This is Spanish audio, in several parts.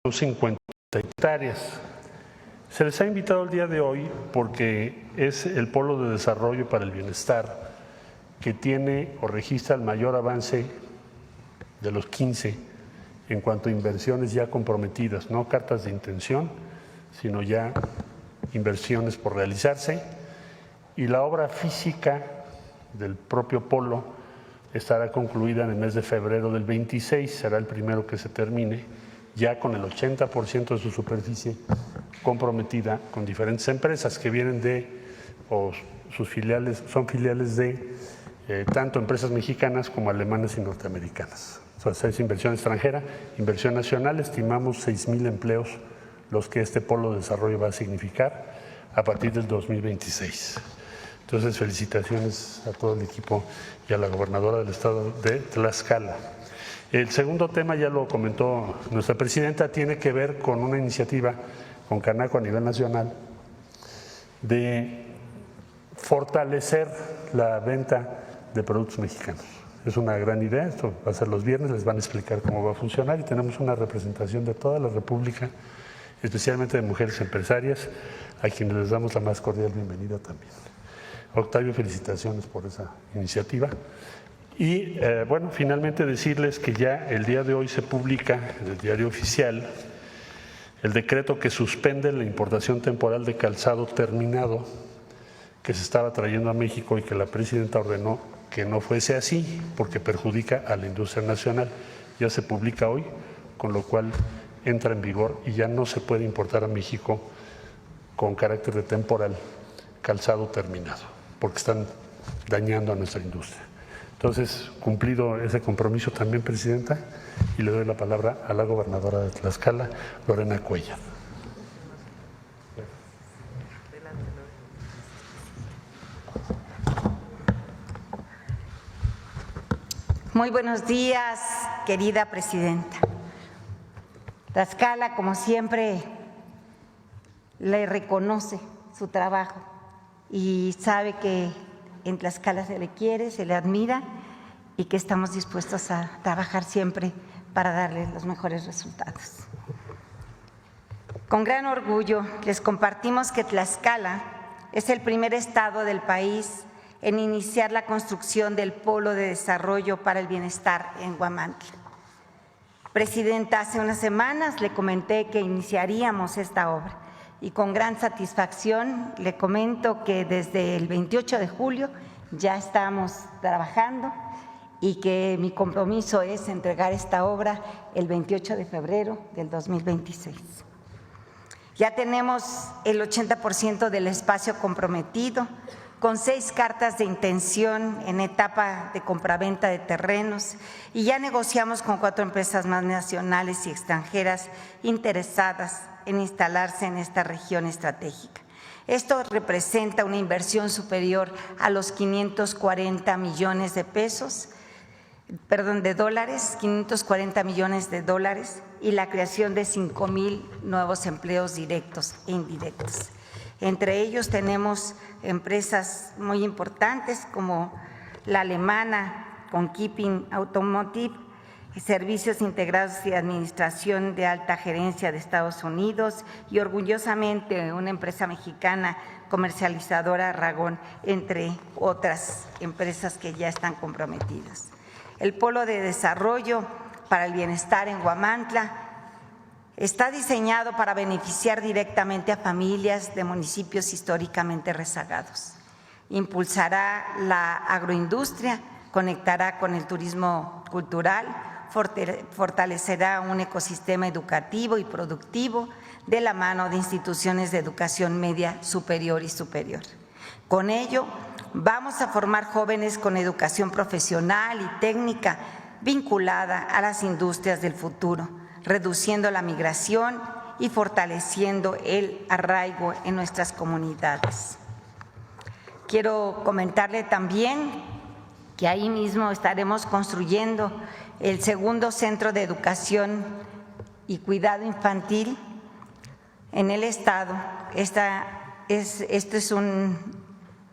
50 hectáreas. Se les ha invitado el día de hoy porque es el polo de desarrollo para el bienestar que tiene o registra el mayor avance de los 15 en cuanto a inversiones ya comprometidas, no cartas de intención, sino ya inversiones por realizarse. Y la obra física del propio polo estará concluida en el mes de febrero del 26, será el primero que se termine, ya con el 80% de su superficie comprometida con diferentes empresas que vienen de, o sus filiales, son filiales de tanto empresas mexicanas como alemanas y norteamericanas. O sea, es inversión extranjera, inversión nacional, estimamos 6,000 empleos los que este polo de desarrollo va a significar a partir del 2026. Entonces, felicitaciones a todo el equipo y a la gobernadora del estado de Tlaxcala. El segundo tema, ya lo comentó nuestra presidenta, tiene que ver con una iniciativa con Canaco a nivel nacional de fortalecer la venta de productos mexicanos. Es una gran idea, esto va a ser los viernes, les van a explicar cómo va a funcionar y tenemos una representación de toda la República, especialmente de mujeres empresarias, a quienes les damos la más cordial bienvenida también. Octavio, felicitaciones por esa iniciativa. Y bueno, finalmente decirles que ya el día de hoy se publica en el Diario Oficial el decreto que suspende la importación temporal de calzado terminado que se estaba trayendo a México y que la presidenta ordenó que no fuese así porque perjudica a la industria nacional. Ya se publica hoy, con lo cual entra en vigor y ya no se puede importar a México con carácter de temporal calzado terminado, porque están dañando a nuestra industria. Entonces, cumplido ese compromiso también, presidenta, y le doy la palabra a la gobernadora de Tlaxcala, Lorena Cuellar. Muy buenos días, querida presidenta. Tlaxcala, como siempre, le reconoce su trabajo y sabe que en Tlaxcala se le quiere, se le admira y que estamos dispuestos a trabajar siempre para darle los mejores resultados. Con gran orgullo les compartimos que Tlaxcala es el primer estado del país en iniciar la construcción del Polo de Desarrollo para el Bienestar en Huamantla. Presidenta, hace unas semanas le comenté que iniciaríamos esta obra y con gran satisfacción le comento que desde el 28 de julio ya estamos trabajando y que mi compromiso es entregar esta obra el 28 de febrero del 2026. Ya tenemos el 80% del espacio comprometido, con 6 cartas de intención en etapa de compraventa de terrenos y ya negociamos con 4 empresas más nacionales y extranjeras interesadas en instalarse en esta región estratégica. Esto representa una inversión superior a los 540 millones de pesos, de dólares, 540 millones de dólares y la creación de 5,000 nuevos empleos directos e indirectos. Entre ellos tenemos empresas muy importantes como la alemana con Keeping Automotive, Servicios Integrados y Administración de Alta Gerencia de Estados Unidos y orgullosamente una empresa mexicana comercializadora Ragón, entre otras empresas que ya están comprometidas. El Polo de Desarrollo para el Bienestar en Huamantla está diseñado para beneficiar directamente a familias de municipios históricamente rezagados. Impulsará la agroindustria, conectará con el turismo cultural, fortalecerá un ecosistema educativo y productivo de la mano de instituciones de educación media superior y superior. Con ello, vamos a formar jóvenes con educación profesional y técnica vinculada a las industrias del futuro, reduciendo la migración y fortaleciendo el arraigo en nuestras comunidades. Quiero comentarle también que ahí mismo estaremos construyendo el segundo centro de educación y cuidado infantil en el estado. Esto es un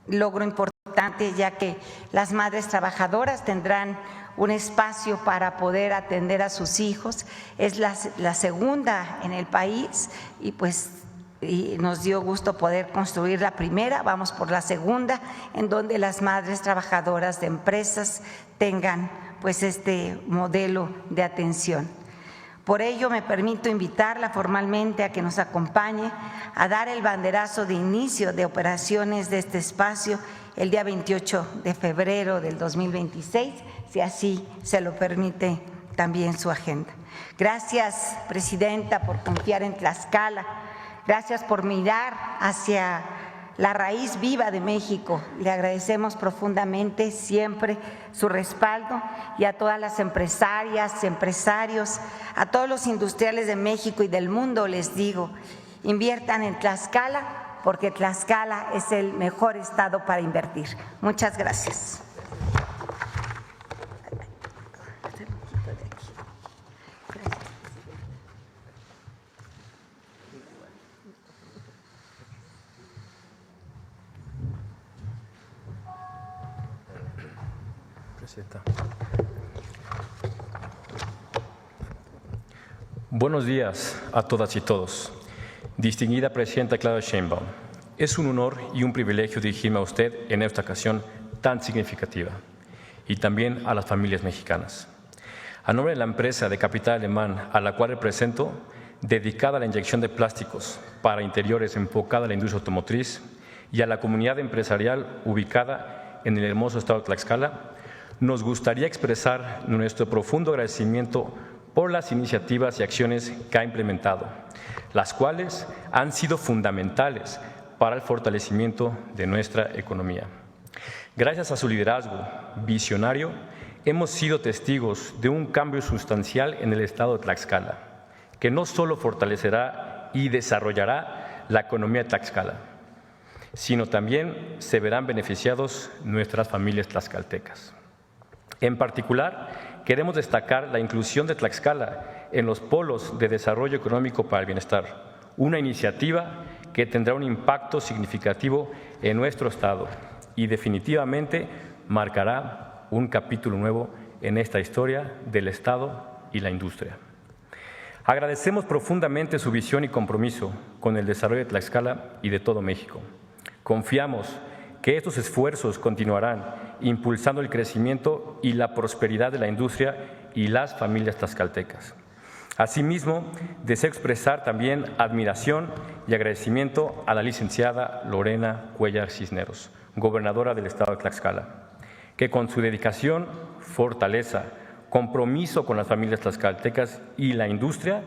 logro importante importante, ya que las madres trabajadoras tendrán un espacio para poder atender a sus hijos. Es la segunda en el país y nos dio gusto poder construir la primera, vamos por la segunda, en donde las madres trabajadoras de empresas tengan este modelo de atención. Por ello, me permito invitarla formalmente a que nos acompañe a dar el banderazo de inicio de operaciones de este espacio el día 28 de febrero del 2026, si así se lo permite también su agenda. Gracias, Presidenta, por confiar en Tlaxcala. Gracias por mirar hacia la raíz viva de México. Le agradecemos profundamente siempre su respaldo, y a todas las empresarias, empresarios, a todos los industriales de México y del mundo les digo, inviertan en Tlaxcala, porque Tlaxcala es el mejor estado para invertir. Muchas gracias. Buenos días a todas y todos. Distinguida Presidenta Claudia Sheinbaum, es un honor y un privilegio dirigirme a usted en esta ocasión tan significativa, y también a las familias mexicanas. A nombre de la empresa de capital alemán a la cual represento, dedicada a la inyección de plásticos para interiores enfocada a la industria automotriz, y a la comunidad empresarial ubicada en el hermoso estado de Tlaxcala, nos gustaría expresar nuestro profundo agradecimiento por las iniciativas y acciones que ha implementado, las cuales han sido fundamentales para el fortalecimiento de nuestra economía. Gracias a su liderazgo visionario, hemos sido testigos de un cambio sustancial en el estado de Tlaxcala, que no solo fortalecerá y desarrollará la economía de Tlaxcala, sino también se verán beneficiados nuestras familias tlaxcaltecas. En particular, queremos destacar la inclusión de Tlaxcala en los polos de desarrollo económico para el bienestar, una iniciativa que tendrá un impacto significativo en nuestro estado y definitivamente marcará un capítulo nuevo en esta historia del estado y la industria. Agradecemos profundamente su visión y compromiso con el desarrollo de Tlaxcala y de todo México. Confiamos que estos esfuerzos continuarán impulsando el crecimiento y la prosperidad de la industria y las familias tlaxcaltecas. Asimismo, deseo expresar también admiración y agradecimiento a la licenciada Lorena Cuellar Cisneros, gobernadora del estado de Tlaxcala, que con su dedicación, fortaleza, compromiso con las familias tlaxcaltecas y la industria,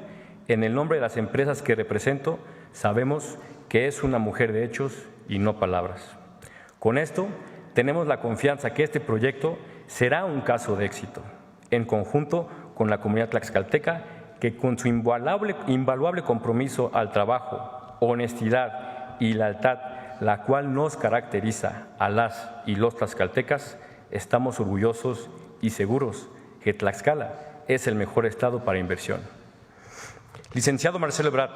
en el nombre de las empresas que represento, sabemos que es una mujer de hechos y no palabras. Con esto, tenemos la confianza que este proyecto será un caso de éxito, en conjunto con la comunidad tlaxcalteca, que con su invaluable compromiso al trabajo, honestidad y lealtad, la cual nos caracteriza a las y los tlaxcaltecas, estamos orgullosos y seguros que Tlaxcala es el mejor estado para inversión. Licenciado Marcelo Ebrard,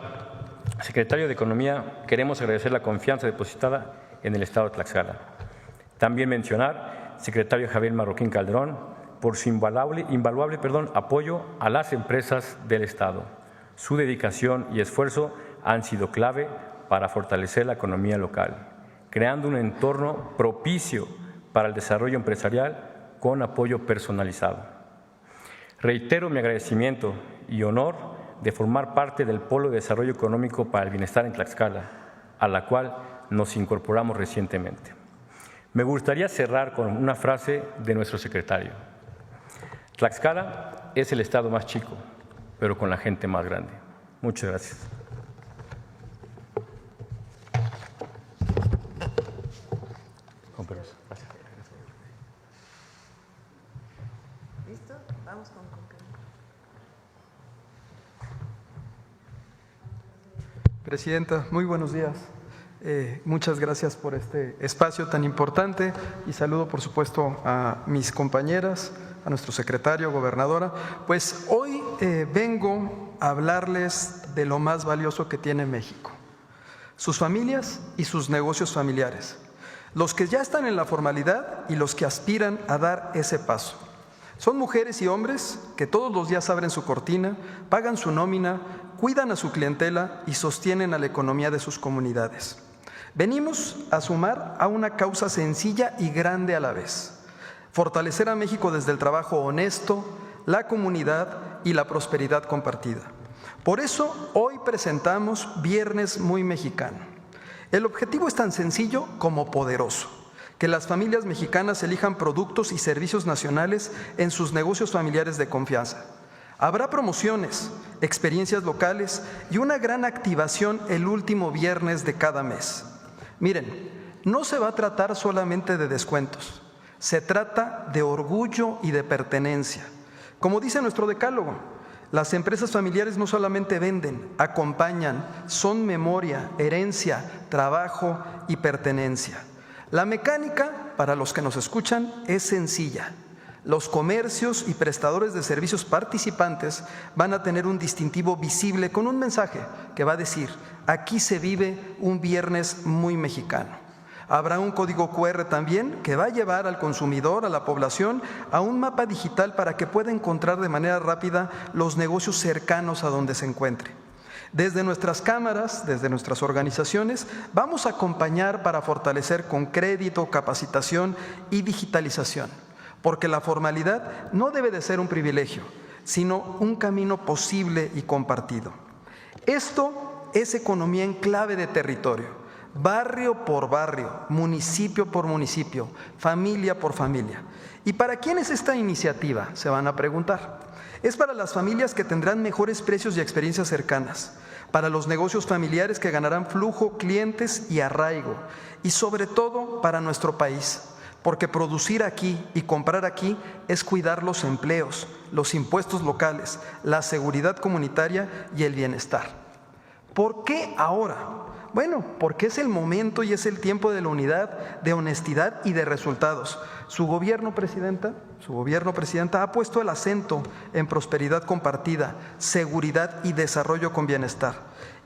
secretario de Economía, queremos agradecer la confianza depositada en el estado de Tlaxcala. También mencionar, secretario Javier Marroquín Calderón, por su invaluable apoyo a las empresas del estado. Su dedicación y esfuerzo han sido clave para fortalecer la economía local, creando un entorno propicio para el desarrollo empresarial con apoyo personalizado. Reitero mi agradecimiento y honor de formar parte del Polo de Desarrollo Económico para el Bienestar en Tlaxcala, a la cual nos incorporamos recientemente. Me gustaría cerrar con una frase de nuestro secretario. Tlaxcala es el estado más chico, pero con la gente más grande. Muchas gracias. Con permiso. Gracias. ¿Listo? Vamos con Presidenta, muy buenos días. Muchas gracias por este espacio tan importante y saludo, por supuesto, a mis compañeras, a nuestro secretario, gobernadora. Pues hoy vengo a hablarles de lo más valioso que tiene México, sus familias y sus negocios familiares. los que ya están en la formalidad y los que aspiran a dar ese paso. Son mujeres y hombres que todos los días abren su cortina, pagan su nómina, cuidan a su clientela y sostienen a la economía de sus comunidades. Venimos a sumar a una causa sencilla y grande a la vez: fortalecer a México desde el trabajo honesto, la comunidad y la prosperidad compartida. Por eso, hoy presentamos Viernes Muy Mexicano. El objetivo es tan sencillo como poderoso: que las familias mexicanas elijan productos y servicios nacionales en sus negocios familiares de confianza. Habrá promociones, experiencias locales y una gran activación el último viernes de cada mes. Miren, no se va a tratar solamente de descuentos, se trata de orgullo y de pertenencia. Como dice nuestro decálogo, las empresas familiares no solamente venden, acompañan, son memoria, herencia, trabajo y pertenencia. La mecánica, para los que nos escuchan, es sencilla. Los comercios y prestadores de servicios participantes van a tener un distintivo visible con un mensaje que va a decir: aquí se vive un viernes muy mexicano. Habrá un código QR también que va a llevar al consumidor, a la población, a un mapa digital para que pueda encontrar de manera rápida los negocios cercanos a donde se encuentre. Desde nuestras cámaras, desde nuestras organizaciones, vamos a acompañar para fortalecer con crédito, capacitación y digitalización, porque la formalidad no debe de ser un privilegio, sino un camino posible y compartido. Esto es economía en clave de territorio. Barrio por barrio, municipio por municipio, familia por familia. ¿Y para quién es esta iniciativa?, se van a preguntar. Es para las familias que tendrán mejores precios y experiencias cercanas, para los negocios familiares que ganarán flujo, clientes y arraigo, y sobre todo para nuestro país, porque producir aquí y comprar aquí es cuidar los empleos, los impuestos locales, la seguridad comunitaria y el bienestar. ¿Por qué ahora? Bueno, porque es el momento y es el tiempo de la unidad, de honestidad y de resultados. Su gobierno, presidenta, ha puesto el acento en prosperidad compartida, seguridad y desarrollo con bienestar.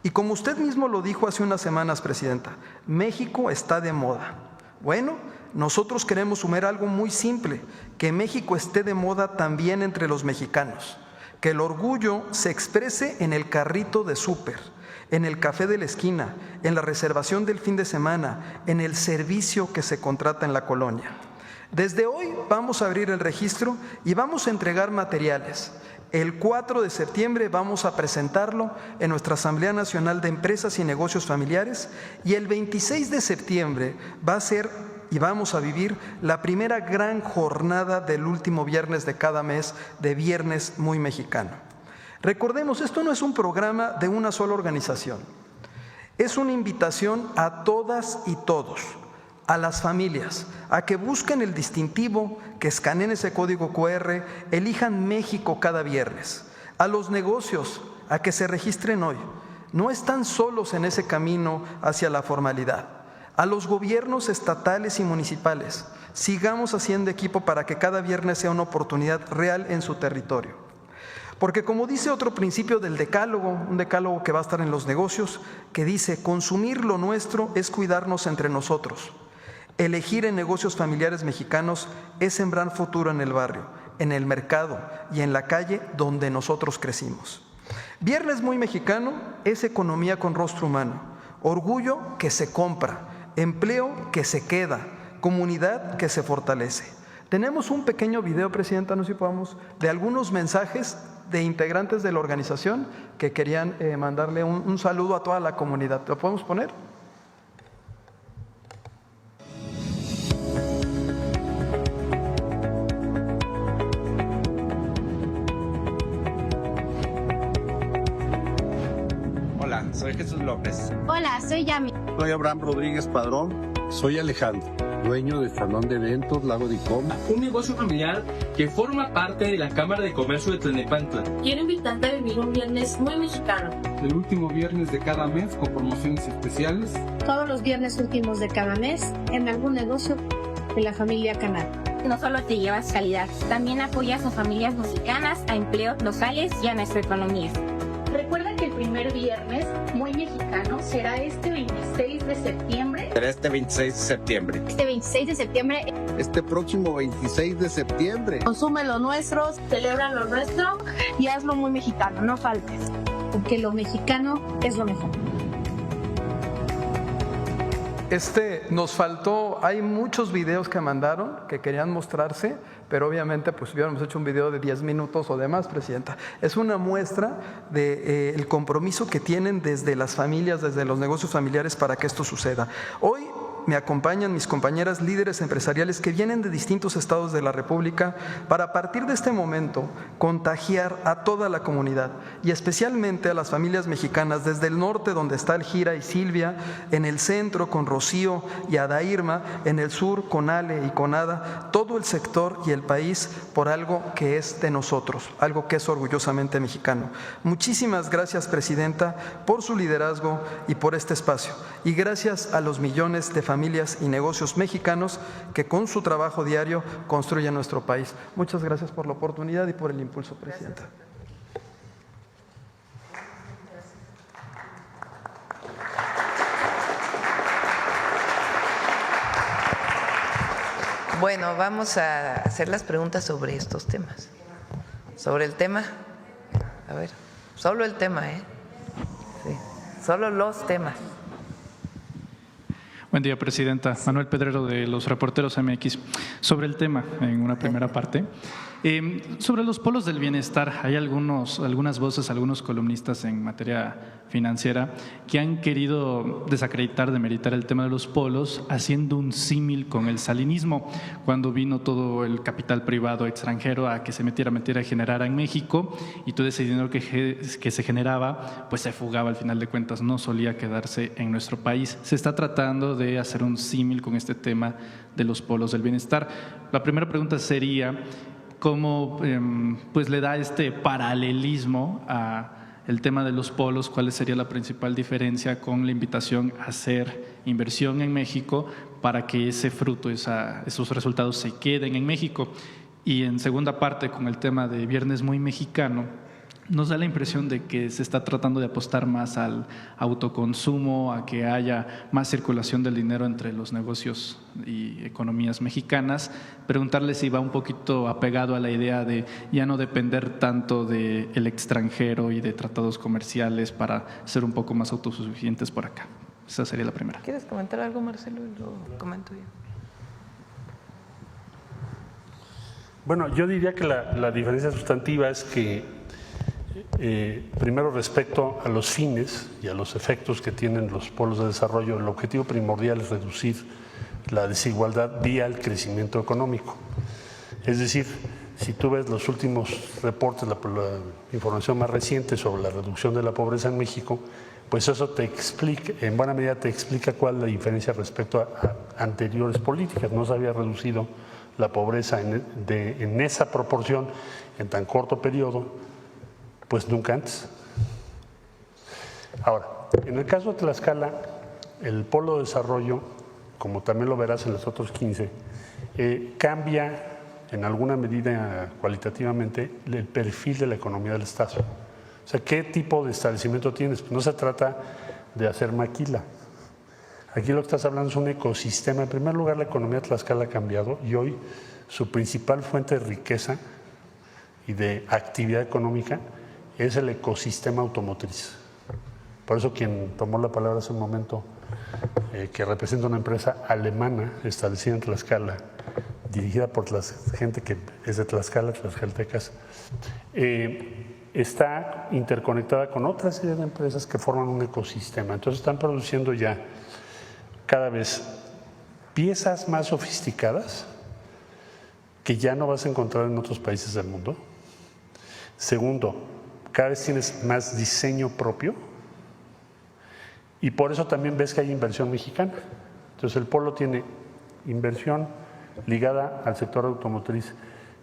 Y como usted mismo lo dijo hace unas semanas, presidenta, México está de moda. Bueno, nosotros queremos sumar algo muy simple: que México esté de moda también entre los mexicanos, que el orgullo se exprese en el carrito de súper, en el café de la esquina, en la reservación del fin de semana, en el servicio que se contrata en la colonia. Desde hoy vamos a abrir el registro y vamos a entregar materiales. El 4 de septiembre vamos a presentarlo en nuestra Asamblea Nacional de Empresas y Negocios Familiares, y el 26 de septiembre va a ser y vamos a vivir la primera gran jornada del último viernes de cada mes, de Viernes Muy Mexicano. Recordemos, esto no es un programa de una sola organización, es una invitación a todas y todos, a las familias, a que busquen el distintivo, que escaneen ese código QR, elijan México cada viernes, a los negocios, a que se registren hoy. No están solos en ese camino hacia la formalidad. A los gobiernos estatales y municipales, sigamos haciendo equipo para que cada viernes sea una oportunidad real en su territorio. Porque como dice otro principio del decálogo, un decálogo que va a estar en los negocios, que dice: consumir lo nuestro es cuidarnos entre nosotros. Elegir en negocios familiares mexicanos es sembrar futuro en el barrio, en el mercado y en la calle donde nosotros crecimos. Viernes Muy Mexicano es economía con rostro humano, orgullo que se compra, empleo que se queda, comunidad que se fortalece. Tenemos un pequeño video, presidenta, no sé si podamos, de algunos mensajes de integrantes de la organización que querían mandarle un saludo a toda la comunidad. ¿Lo podemos poner? Hola, soy Jesús López. Hola, soy Yami. Soy Abraham Rodríguez Padrón. Soy Alejandro, dueño del Salón de Eventos Lago de Icom. Un negocio familiar que forma parte de la Cámara de Comercio de Tlalnepantla. Quiero invitarte a vivir un viernes muy mexicano. El último viernes de cada mes con promociones especiales. Todos los viernes últimos de cada mes en algún negocio de la familia Canal. No solo te llevas calidad, también apoyas a familias mexicanas, a empleos locales y a nuestra economía. Recuerda que el primer viernes muy mexicano será este 26 de septiembre. Será este 26 de septiembre. Este 26 de septiembre. Este próximo 26 de septiembre. Consume lo nuestro, Celebra lo nuestro. y hazlo muy mexicano, no faltes. Porque lo mexicano es lo mejor. Nos faltó, hay muchos videos que mandaron que querían mostrarse, pero obviamente pues hubiéramos hecho un video de 10 minutos o demás, Presidenta. Es una muestra del compromiso que tienen desde las familias, desde los negocios familiares para que esto suceda. Hoy me acompañan mis compañeras líderes empresariales que vienen de distintos estados de la República para a partir de este momento contagiar a toda la comunidad y especialmente a las familias mexicanas desde el norte donde está Elgira y Silvia, en el centro con Rocío y Adairma, en el sur con Ale y con Ada, todo el sector y el país por algo que es de nosotros, algo que es orgullosamente mexicano. Muchísimas gracias, Presidenta, por su liderazgo y por este espacio. Y gracias a los millones de familias y negocios mexicanos que con su trabajo diario construyen nuestro país. Muchas gracias por la oportunidad y por el impulso, Presidenta. Bueno, vamos a hacer las preguntas sobre estos temas. Sobre el tema. A ver, solo el tema, ¿eh? Sí, solo los temas. Buen día, Presidenta. Manuel Pedrero, de los Reporteros MX. Sobre el tema, en una primera parte. Sobre los polos del bienestar, hay algunas voces, algunos columnistas en materia financiera que han querido desacreditar, demeritar el tema de los polos, haciendo un símil con el salinismo, cuando vino todo el capital privado extranjero a que se metiera a generar en México, y todo ese dinero que se generaba, pues se fugaba al final de cuentas, no solía quedarse en nuestro país. Se está tratando de hacer un símil con este tema de los polos del bienestar. La primera pregunta sería, ¿cómo pues le da este paralelismo a el tema de los polos? ¿Cuál sería la principal diferencia con la invitación a hacer inversión en México para que ese fruto, esos resultados se queden en México? Y en segunda parte, con el tema de Viernes Muy Mexicano, nos da la impresión de que se está tratando de apostar más al autoconsumo, a que haya más circulación del dinero entre los negocios y economías mexicanas. Preguntarle si va un poquito apegado a la idea de ya no depender tanto del extranjero y de tratados comerciales para ser un poco más autosuficientes por acá. Esa sería la primera. ¿Quieres comentar algo, Marcelo? Lo comento yo. Bueno, yo diría que la diferencia sustantiva es que primero, respecto a los fines y a los efectos que tienen los polos de desarrollo, el objetivo primordial es reducir la desigualdad vía el crecimiento económico. Es decir, si tú ves los últimos reportes, la información más reciente sobre la reducción de la pobreza en México, pues eso te explica, en buena medida te explica cuál es la diferencia respecto a anteriores políticas. No se había reducido la pobreza en esa proporción en tan corto periodo, pues nunca antes. Ahora, en el caso de Tlaxcala, el polo de desarrollo, como también lo verás en los otros 15, cambia en alguna medida cualitativamente el perfil de la economía del Estado. O sea, ¿qué tipo de establecimiento tienes? Pues no se trata de hacer maquila. Aquí lo que estás hablando es un ecosistema. En primer lugar, la economía de Tlaxcala ha cambiado y hoy su principal fuente de riqueza y de actividad económica es el ecosistema automotriz. Por eso quien tomó la palabra hace un momento, que representa una empresa alemana establecida en Tlaxcala, dirigida por gente que es de Tlaxcala, tlaxcaltecas, está interconectada con otra serie de empresas que forman un ecosistema. Entonces están produciendo ya cada vez piezas más sofisticadas que ya no vas a encontrar en otros países del mundo. Segundo, cada vez tienes más diseño propio y por eso también ves que hay inversión mexicana. Entonces el polo tiene inversión ligada al sector automotriz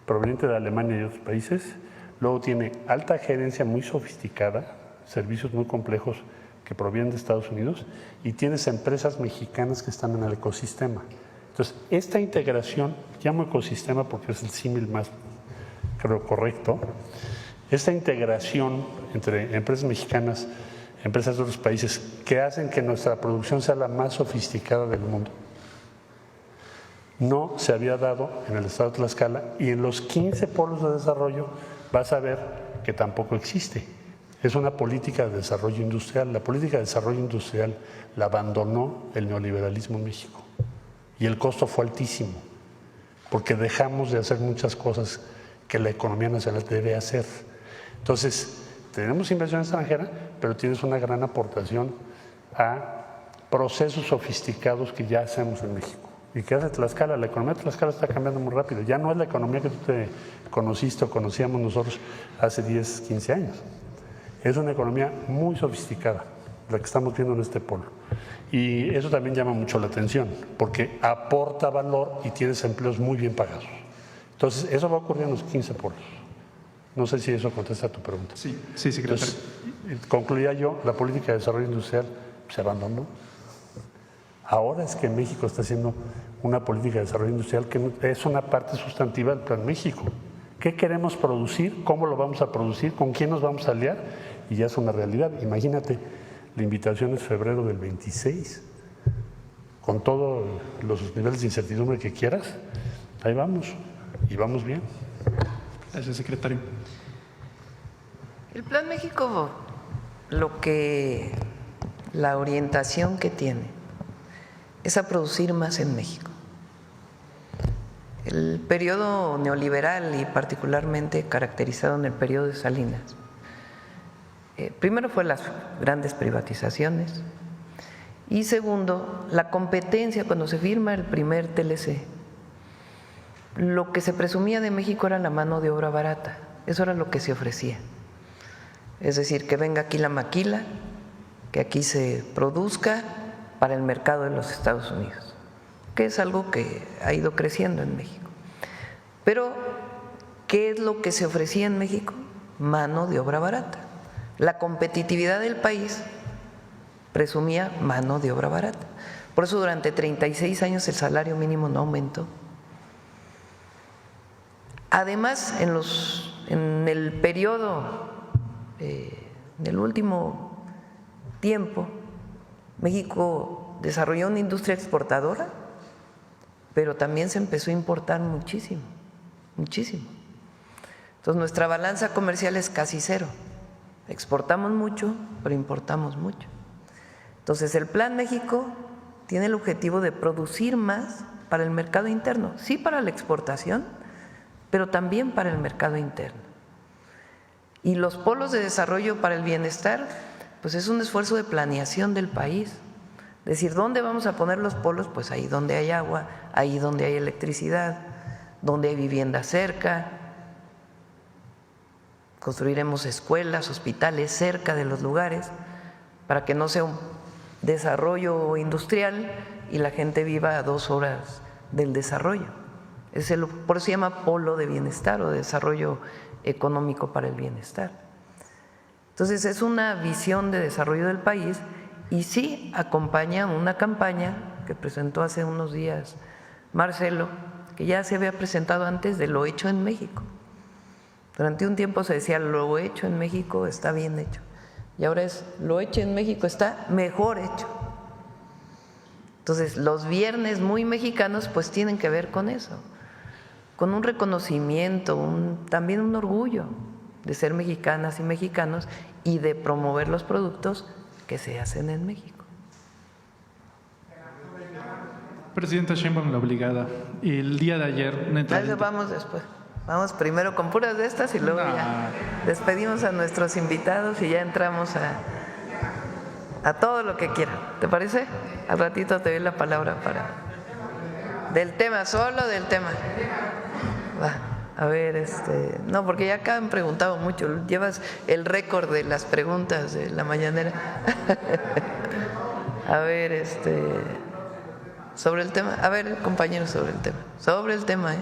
proveniente de Alemania y otros países, luego tiene alta gerencia muy sofisticada, servicios muy complejos que provienen de Estados Unidos y tienes empresas mexicanas que están en el ecosistema. Entonces, esta integración, llamo ecosistema porque es el símil más, creo, correcto, esta integración entre empresas mexicanas, empresas de otros países, que hacen que nuestra producción sea la más sofisticada del mundo. No se había dado en el estado de Tlaxcala, y en los 15 polos de desarrollo vas a ver que tampoco existe. Es una política de desarrollo industrial. La política de desarrollo industrial la abandonó el neoliberalismo en México, y el costo fue altísimo, porque dejamos de hacer muchas cosas que la economía nacional debe hacer. Entonces, tenemos inversión extranjera, pero tienes una gran aportación a procesos sofisticados que ya hacemos en México. ¿Y qué hace Tlaxcala? La economía de Tlaxcala está cambiando muy rápido. Ya no es la economía que tú te conociste o conocíamos nosotros hace 10, 15 años. Es una economía muy sofisticada, la que estamos viendo en este polo. Y eso también llama mucho la atención, porque aporta valor y tienes empleos muy bien pagados. Entonces, eso va a ocurrir en los 15 polos. No sé si eso contesta a tu pregunta. Sí, secretario. Entonces, concluía yo, la política de desarrollo industrial se abandonó. Ahora es que México está haciendo una política de desarrollo industrial que es una parte sustantiva del Plan México. ¿Qué queremos producir? ¿Cómo lo vamos a producir? ¿Con quién nos vamos a aliar? Y ya es una realidad. Imagínate, la invitación es febrero del 26, con todos los niveles de incertidumbre que quieras. Ahí vamos, y vamos bien. Gracias, secretario. El Plan México, la orientación que tiene es a producir más en México. El periodo neoliberal, y particularmente caracterizado en el periodo de Salinas, primero fue las grandes privatizaciones, y segundo, la competencia. Cuando se firma el primer TLC, lo que se presumía de México era la mano de obra barata. Eso era lo que se ofrecía. Es decir, que venga aquí la maquila, que aquí se produzca para el mercado de los Estados Unidos, que es algo que ha ido creciendo en México. Pero, ¿qué es lo que se ofrecía en México? Mano de obra barata. La competitividad del país presumía mano de obra barata. Por eso durante 36 años el salario mínimo no aumentó. Además, en el periodo, en el último tiempo, México desarrolló una industria exportadora, pero también se empezó a importar muchísimo, muchísimo. Entonces, nuestra balanza comercial es casi cero. Exportamos mucho, pero importamos mucho. Entonces, el Plan México tiene el objetivo de producir más para el mercado interno, sí para la exportación, pero también para el mercado interno. Y los polos de desarrollo para el bienestar, pues es un esfuerzo de planeación del país. Es decir, ¿dónde vamos a poner los polos? Pues ahí donde hay agua, ahí donde hay electricidad, donde hay vivienda cerca. Construiremos escuelas, hospitales cerca de los lugares para que no sea un desarrollo industrial y la gente viva a 2 horas del desarrollo. Por eso se llama polo de bienestar o de desarrollo económico para el bienestar. Entonces, es una visión de desarrollo del país, y sí acompaña una campaña que presentó hace unos días Marcelo, que ya se había presentado antes, de lo hecho en México. Durante un tiempo se decía lo hecho en México está bien hecho, y ahora es lo hecho en México está mejor hecho. Entonces, los viernes muy mexicanos pues tienen que ver con eso, con un reconocimiento, también un orgullo de ser mexicanas y mexicanos y de promover los productos que se hacen en México. Presidenta Sheinbaum, la obligada. El día de ayer… Eso vamos después. Vamos primero con puras de estas y luego ya despedimos a nuestros invitados y ya entramos a todo lo que quieran. ¿Te parece? Al ratito te doy la palabra para… Del tema, solo del tema. Va, a ver, no, porque ya acá han preguntado mucho. Llevas el récord de las preguntas de la mañanera. A ver, sobre el tema. A ver, compañeros, sobre el tema. Sobre el tema,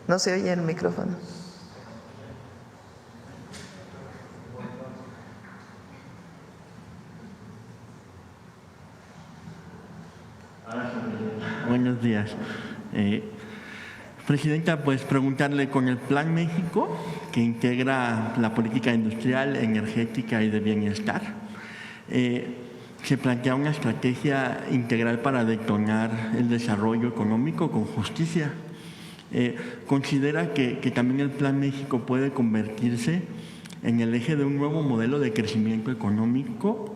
No se oye el micrófono. Buenos buenos días. Presidenta, pues preguntarle, con el Plan México, que integra la política industrial, energética y de bienestar, se plantea una estrategia integral para detonar el desarrollo económico con justicia. ¿Considera que también el Plan México puede convertirse en el eje de un nuevo modelo de crecimiento económico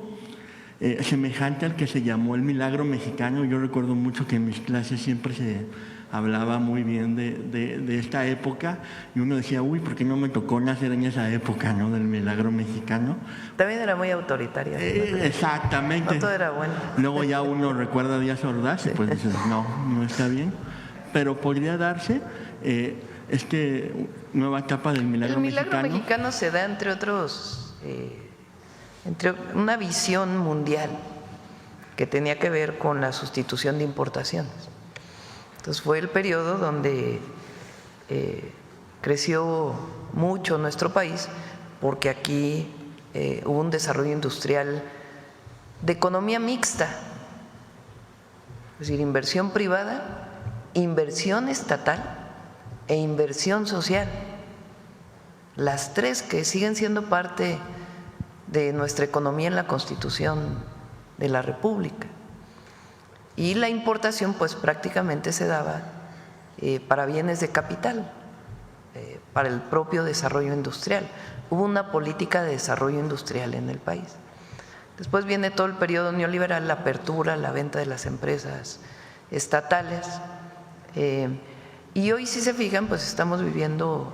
semejante al que se llamó el milagro mexicano? Yo recuerdo mucho que en mis clases siempre se hablaba muy bien de esta época y uno decía, uy, ¿por qué no me tocó nacer en esa época, ¿no?, del milagro mexicano? También era muy autoritaria. Exactamente. No todo era bueno. Luego ya uno recuerda a Díaz Ordaz y pues dices, no está bien. Pero podría darse nueva etapa del milagro mexicano. El milagro mexicano se da, entre otros, entre una visión mundial que tenía que ver con la sustitución de importaciones. Entonces fue el periodo donde creció mucho nuestro país, porque aquí hubo un desarrollo industrial de economía mixta, es decir, inversión privada, inversión estatal e inversión social, las tres que siguen siendo parte de nuestra economía en la Constitución de la República. Y la importación pues prácticamente se daba para bienes de capital, para el propio desarrollo industrial. Hubo una política de desarrollo industrial en el país. Después viene todo el periodo neoliberal, la apertura, la venta de las empresas estatales. Y hoy, si se fijan, pues estamos viviendo,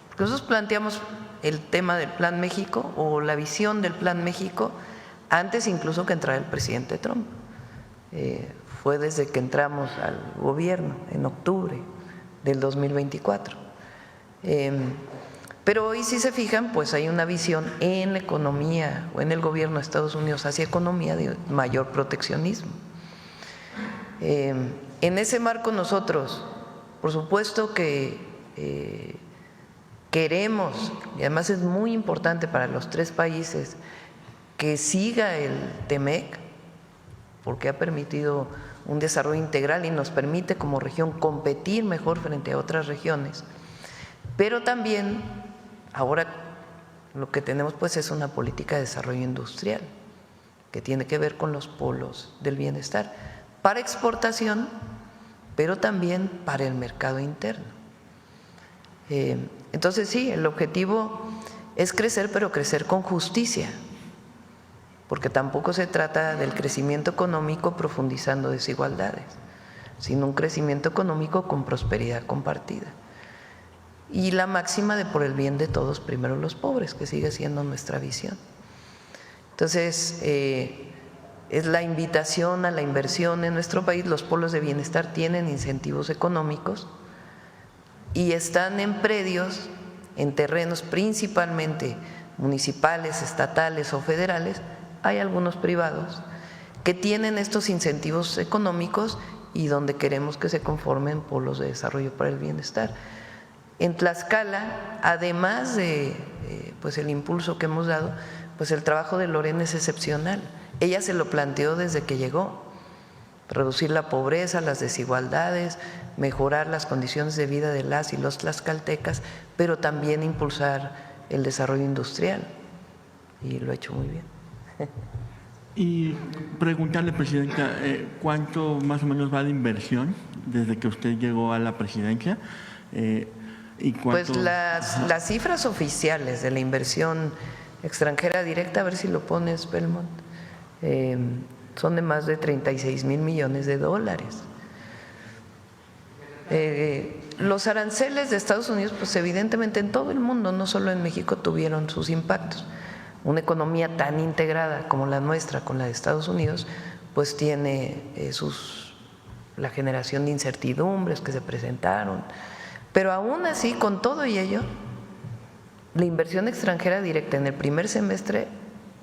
porque nosotros planteamos el tema del Plan México o la visión del Plan México antes incluso que entrara el presidente Trump. Fue desde que entramos al gobierno en octubre del 2024. Pero hoy, si se fijan, pues hay una visión en la economía o en el gobierno de Estados Unidos hacia economía de mayor proteccionismo. En ese marco nosotros, por supuesto que queremos, y además es muy importante para los tres países, que siga el TEMEC, porque ha permitido un desarrollo integral y nos permite como región competir mejor frente a otras regiones. Pero también ahora lo que tenemos pues es una política de desarrollo industrial que tiene que ver con los polos del bienestar para exportación, pero también para el mercado interno. Entonces sí, el objetivo es crecer, pero crecer con justicia, porque tampoco se trata del crecimiento económico profundizando desigualdades, sino un crecimiento económico con prosperidad compartida. Y la máxima de por el bien de todos, primero los pobres, que sigue siendo nuestra visión. Entonces, es la invitación a la inversión en nuestro país. Los polos de bienestar tienen incentivos económicos y están en predios, en terrenos principalmente municipales, estatales o federales. Hay algunos privados que tienen estos incentivos económicos y donde queremos que se conformen polos de desarrollo para el bienestar. En Tlaxcala, además de pues el impulso que hemos dado, pues el trabajo de Lorena es excepcional. Ella se lo planteó desde que llegó: reducir la pobreza, las desigualdades, mejorar las condiciones de vida de las y los tlaxcaltecas, pero también impulsar el desarrollo industrial, y lo ha hecho muy bien. Y preguntarle, Presidenta, ¿cuánto más o menos va de inversión desde que usted llegó a la presidencia? ¿Y cuánto? Pues las cifras oficiales de la inversión extranjera directa, a ver si lo pones, Belmont, son de más de 36,000 millones de dólares. Los aranceles de Estados Unidos, pues evidentemente en todo el mundo, no solo en México, tuvieron sus impactos. Una economía tan integrada como la nuestra con la de Estados Unidos, pues tiene la generación de incertidumbres que se presentaron. Pero aún así, con todo y ello, la inversión extranjera directa en el primer semestre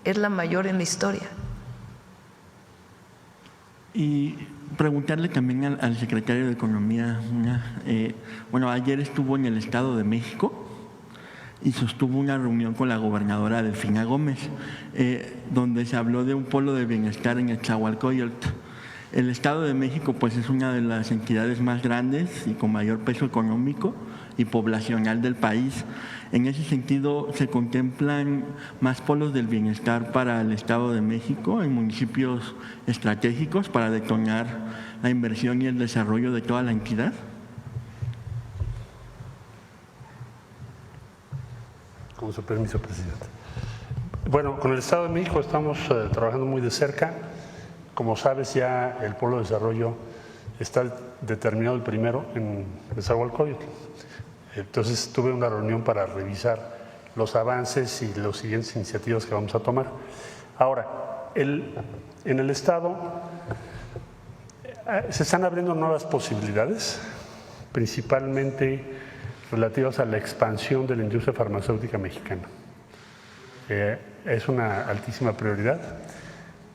es la mayor en la historia. Y preguntarle también al secretario de Economía, bueno, ayer estuvo en el Estado de México y sostuvo una reunión con la gobernadora Delfina Gómez, donde se habló de un polo de bienestar en Nezahualcóyotl. El Estado de México pues es una de las entidades más grandes y con mayor peso económico y poblacional del país. En ese sentido, ¿se contemplan más polos del bienestar para el Estado de México en municipios estratégicos para detonar la inversión y el desarrollo de toda la entidad? Con su permiso, presidente. Bueno, con el Estado de México estamos trabajando muy de cerca. Como sabes, ya el Polo de Desarrollo está determinado el primero en Nezahualcóyotl. Entonces tuve una reunión para revisar los avances y las siguientes iniciativas que vamos a tomar. Ahora, en el Estado se están abriendo nuevas posibilidades, principalmente relativas a la expansión de la industria farmacéutica mexicana. Es una altísima prioridad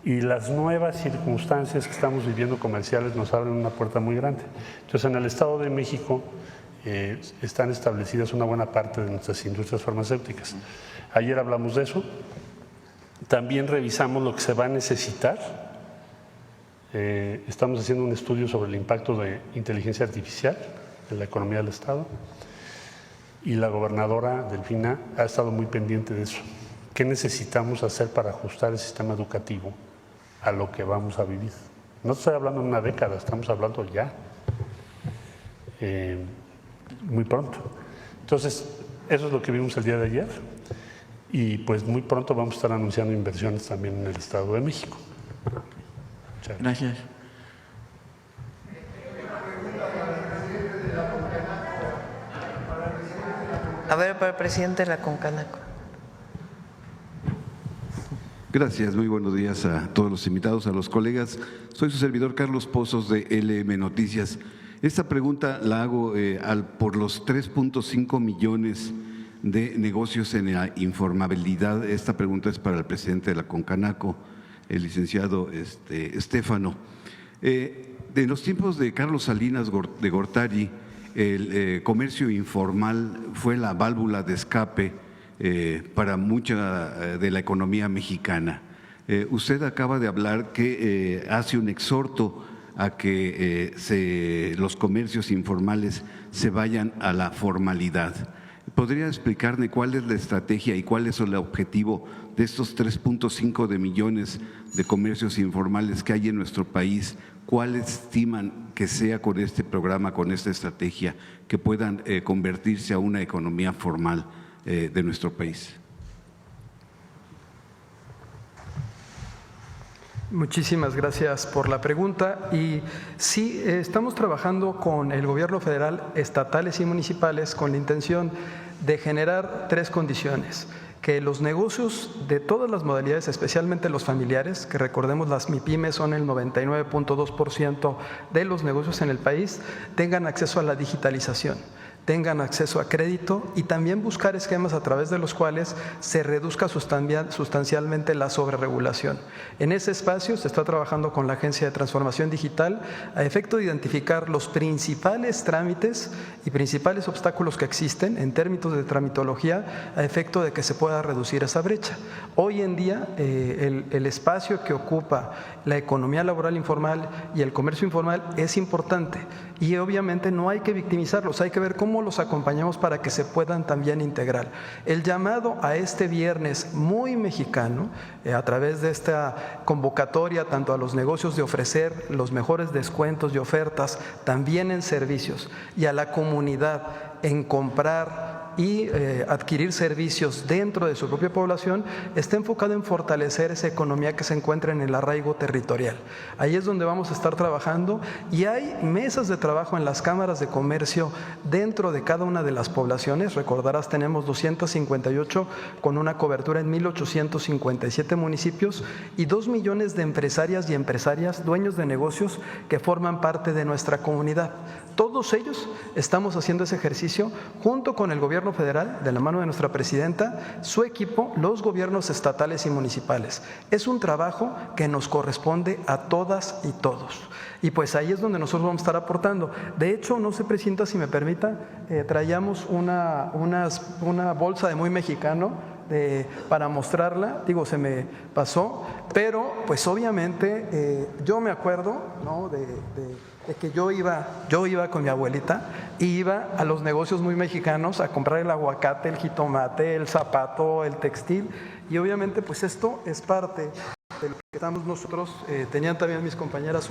y las nuevas circunstancias que estamos viviendo comerciales nos abren una puerta muy grande. Entonces, en el Estado de México están establecidas una buena parte de nuestras industrias farmacéuticas. Ayer hablamos de eso. También revisamos lo que se va a necesitar. Estamos haciendo un estudio sobre el impacto de inteligencia artificial en la economía del Estado y la gobernadora Delfina ha estado muy pendiente de eso. ¿Qué necesitamos hacer para ajustar el sistema educativo a lo que vamos a vivir? No estoy hablando de una década, estamos hablando ya. Muy pronto. Entonces, eso es lo que vimos el día de ayer y pues muy pronto vamos a estar anunciando inversiones también en el Estado de México. Gracias. A ver, para el presidente de la Concanaco. Gracias, muy buenos días a todos los invitados, a los colegas. Soy su servidor Carlos Pozos de LM Noticias. Esta pregunta la hago por los 3.5 millones de negocios en la informabilidad. Esta pregunta es para el presidente de la Concanaco, el licenciado Estéfano. De los tiempos de Carlos Salinas de Gortari, el comercio informal fue la válvula de escape para mucha de la economía mexicana. Usted acaba de hablar que hace un exhorto a que los comercios informales se vayan a la formalidad. ¿Podría explicarme cuál es la estrategia y cuál es el objetivo de estos 3.5 de millones de comercios informales que hay en nuestro país? ¿Cuál estiman que sea con este programa, con esta estrategia, que puedan convertirse a una economía formal de nuestro país? Muchísimas gracias por la pregunta. Y sí, estamos trabajando con el gobierno federal, estatales y municipales con la intención de generar tres condiciones: que los negocios de todas las modalidades, especialmente los familiares, que recordemos las MIPYMES son el 99.2% de los negocios en el país, tengan acceso a la digitalización, tengan acceso a crédito y también buscar esquemas a través de los cuales se reduzca sustancialmente la sobreregulación. En ese espacio se está trabajando con la Agencia de Transformación Digital a efecto de identificar los principales trámites y principales obstáculos que existen en términos de tramitología a efecto de que se pueda reducir esa brecha. Hoy en día el espacio que ocupa la economía laboral informal y el comercio informal es importante y obviamente no hay que victimizarlos, hay que ver cómo los acompañamos para que se puedan también integrar. El llamado a este viernes muy mexicano, a través de esta convocatoria tanto a los negocios de ofrecer los mejores descuentos y ofertas también en servicios y a la comunidad en comprar y adquirir servicios dentro de su propia población, está enfocado en fortalecer esa economía que se encuentra en el arraigo territorial. Ahí es donde vamos a estar trabajando y hay mesas de trabajo en las cámaras de comercio dentro de cada una de las poblaciones. Recordarás, tenemos 258 con una cobertura en 1,857 municipios y 2 millones de empresarias y empresarias, dueños de negocios que forman parte de nuestra comunidad. Todos ellos estamos haciendo ese ejercicio junto con el gobierno federal, de la mano de nuestra presidenta, su equipo, los gobiernos estatales y municipales. Es un trabajo que nos corresponde a todas y todos. Y pues ahí es donde nosotros vamos a estar aportando. De hecho, no sé, presidenta, si me permita, traíamos una bolsa de muy mexicano para mostrarla, digo, se me pasó, pero pues obviamente yo me acuerdo, ¿no?, de que yo iba con mi abuelita y iba a los negocios muy mexicanos a comprar el aguacate, el jitomate, el zapato, el textil, y obviamente pues esto es parte de lo que estamos nosotros, tenían también mis compañeras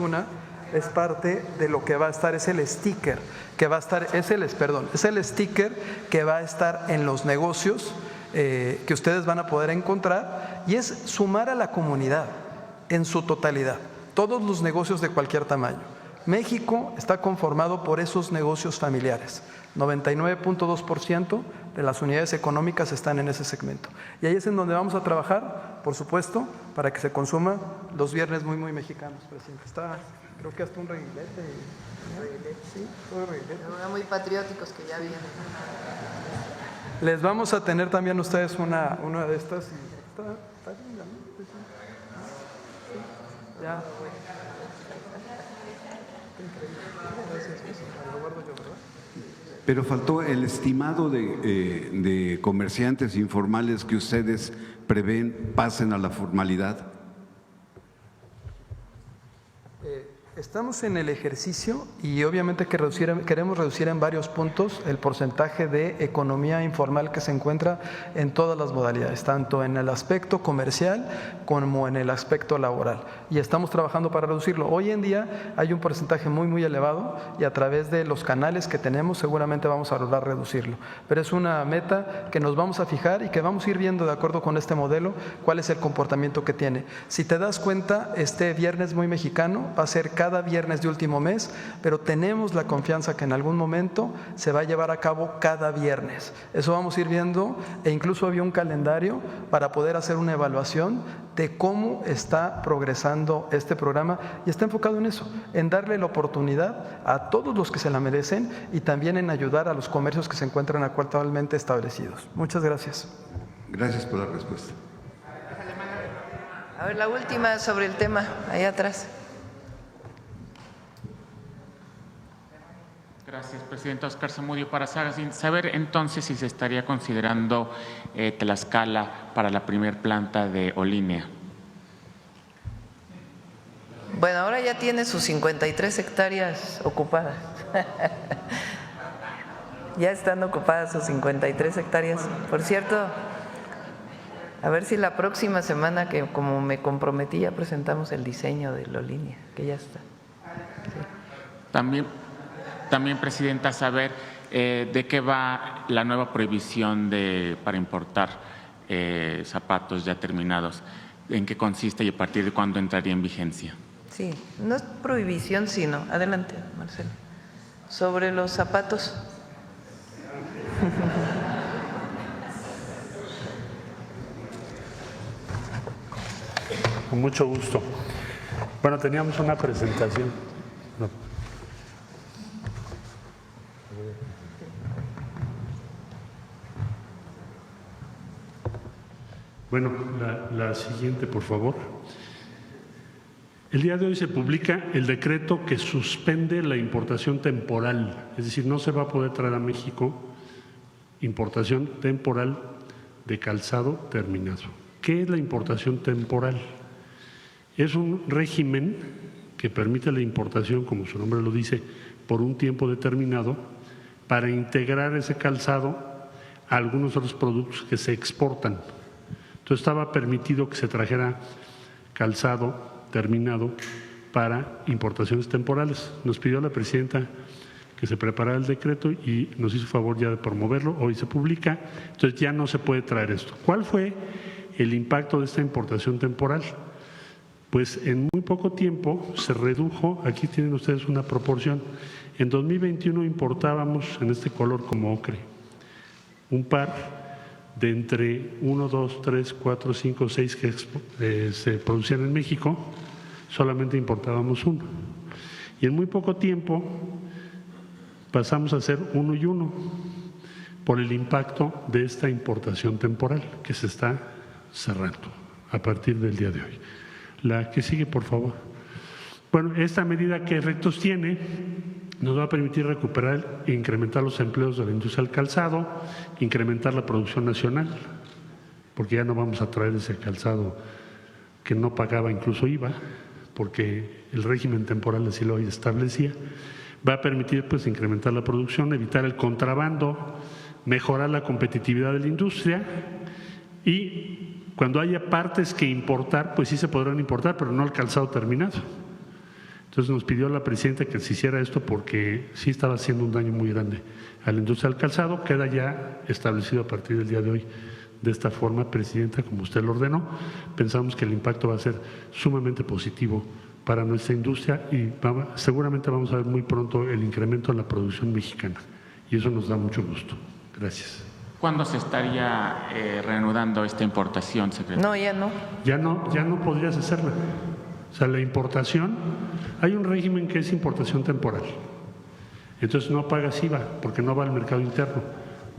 es parte de lo que va a estar, es el sticker que va a estar, es el sticker que va a estar en los negocios que ustedes van a poder encontrar, y es sumar a la comunidad en su totalidad, todos los negocios de cualquier tamaño. México está conformado por esos negocios familiares. 99.2% de las unidades económicas están en ese segmento. Y ahí es en donde vamos a trabajar, por supuesto, para que se consuma los viernes muy, muy mexicanos, presidente. Está, creo que hasta un reguilete. Sí, todo reguilete. Muy patrióticos que ya vienen. Les vamos a tener también ustedes una de estas. Y está linda, ¿no? Sí. Ya. Pero faltó el estimado de comerciantes informales que ustedes prevén pasen a la formalidad. Estamos en el ejercicio y obviamente que queremos reducir en varios puntos el porcentaje de economía informal que se encuentra en todas las modalidades, tanto en el aspecto comercial como en el aspecto laboral. Y estamos trabajando para reducirlo. Hoy en día hay un porcentaje muy, muy elevado y a través de los canales que tenemos seguramente vamos a lograr reducirlo. Pero es una meta que nos vamos a fijar y que vamos a ir viendo de acuerdo con este modelo cuál es el comportamiento que tiene. Si te das cuenta, este viernes muy mexicano va a ser cada viernes de último mes, pero tenemos la confianza que en algún momento se va a llevar a cabo cada viernes. Eso vamos a ir viendo, e incluso había un calendario para poder hacer una evaluación de cómo está progresando este programa, y está enfocado en eso, en darle la oportunidad a todos los que se la merecen y también en ayudar a los comercios que se encuentran actualmente establecidos. Muchas gracias. Gracias por la respuesta. A ver, la última sobre el tema, allá atrás. Gracias, presidente. Oscar Zamudio para Sagazine. Saber entonces si se estaría considerando Tlaxcala para la primer planta de Olinea. Bueno, ahora ya tiene sus 53 hectáreas ocupadas. Ya están ocupadas sus 53 hectáreas. Por cierto, a ver si la próxima semana, que como me comprometí, ya presentamos el diseño de la línea, que ya está. Sí. También, presidenta, saber de qué va la nueva prohibición para importar zapatos ya terminados, en qué consiste y a partir de cuándo entraría en vigencia. Sí, no es prohibición, sino, adelante, Marcelo, sobre los zapatos. Con mucho gusto. Bueno, teníamos una presentación. No. Bueno, la siguiente, por favor. El día de hoy se publica el decreto que suspende la importación temporal, es decir, no se va a poder traer a México importación temporal de calzado terminado. ¿Qué es la importación temporal? Es un régimen que permite la importación, como su nombre lo dice, por un tiempo determinado para integrar ese calzado a algunos otros productos que se exportan. Entonces estaba permitido que se trajera calzado terminado para importaciones temporales. Nos pidió la presidenta que se preparara el decreto y nos hizo favor ya de promoverlo. Hoy se publica, entonces ya no se puede traer esto. ¿Cuál fue el impacto de esta importación temporal? Pues en muy poco tiempo se redujo, aquí tienen ustedes una proporción. En 2021 importábamos en este color como ocre un par de entre 1, 2, 3, 4, 5, 6 que se producían en México, solamente importábamos uno. Y en muy poco tiempo pasamos a hacer 1 y 1 por el impacto de esta importación temporal que se está cerrando a partir del día de hoy. La que sigue, por favor. Bueno, esta medida, ¿qué efectos tiene? Nos va a permitir recuperar e incrementar los empleos de la industria del calzado, incrementar la producción nacional, porque ya no vamos a traer ese calzado que no pagaba incluso IVA, porque el régimen temporal así lo establecía. Va a permitir pues incrementar la producción, evitar el contrabando, mejorar la competitividad de la industria y cuando haya partes que importar, pues sí se podrán importar, pero no el calzado terminado. Entonces nos pidió la presidenta que se hiciera esto porque sí estaba haciendo un daño muy grande a la industria del calzado. Queda ya establecido a partir del día de hoy de esta forma, presidenta, como usted lo ordenó. Pensamos que el impacto va a ser sumamente positivo para nuestra industria y seguramente vamos a ver muy pronto el incremento en la producción mexicana y eso nos da mucho gusto. Gracias. ¿Cuándo se estaría reanudando esta importación, secretario? No, ya no. Ya no podrías hacerla. O sea, la importación, hay un régimen que es importación temporal. Entonces no pagas IVA porque no va al mercado interno,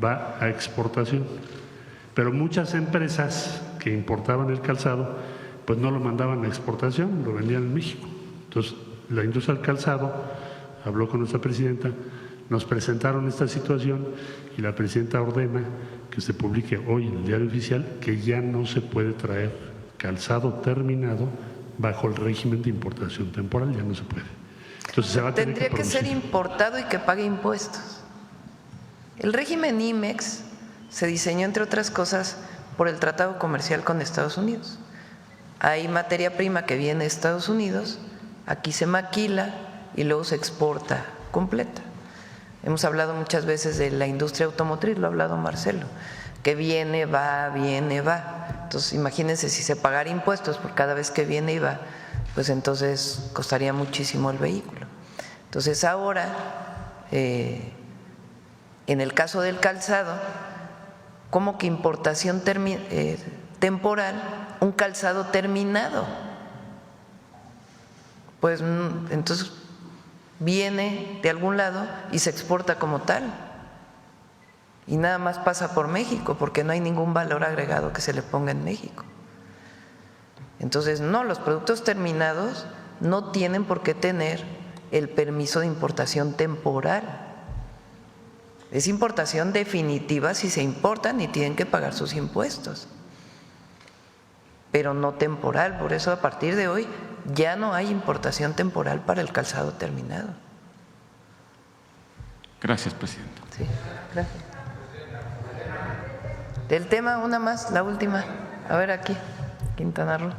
va a exportación. Pero muchas empresas que importaban el calzado, pues no lo mandaban a exportación, lo vendían en México. Entonces la industria del calzado habló con nuestra presidenta, nos presentaron esta situación y la presidenta ordena que se publique hoy en el diario oficial que ya no se puede traer calzado terminado bajo el régimen de importación temporal, ya no se puede. Entonces se va a tener Tendría que ser importado y que pague impuestos. El régimen IMEX se diseñó, entre otras cosas, por el tratado comercial con Estados Unidos. Hay materia prima que viene de Estados Unidos, aquí se maquila y luego se exporta completa. Hemos hablado muchas veces de la industria automotriz, lo ha hablado Marcelo, que viene, va. Entonces, imagínense si se pagara impuestos por cada vez que viene y va, pues entonces costaría muchísimo el vehículo. Entonces, ahora, en el caso del calzado, ¿cómo que importación temporal? Un calzado terminado. Pues entonces viene de algún lado y se exporta como tal. Y nada más pasa por México porque no hay ningún valor agregado que se le ponga en México. Entonces, no, los productos terminados no tienen por qué tener el permiso de importación temporal. Es importación definitiva si se importan y tienen que pagar sus impuestos, pero no temporal. Por eso, a partir de hoy, ya no hay importación temporal para el calzado terminado. Gracias, presidenta. Sí, gracias. Del tema, una más, la última. A ver, aquí, Quintana Roo.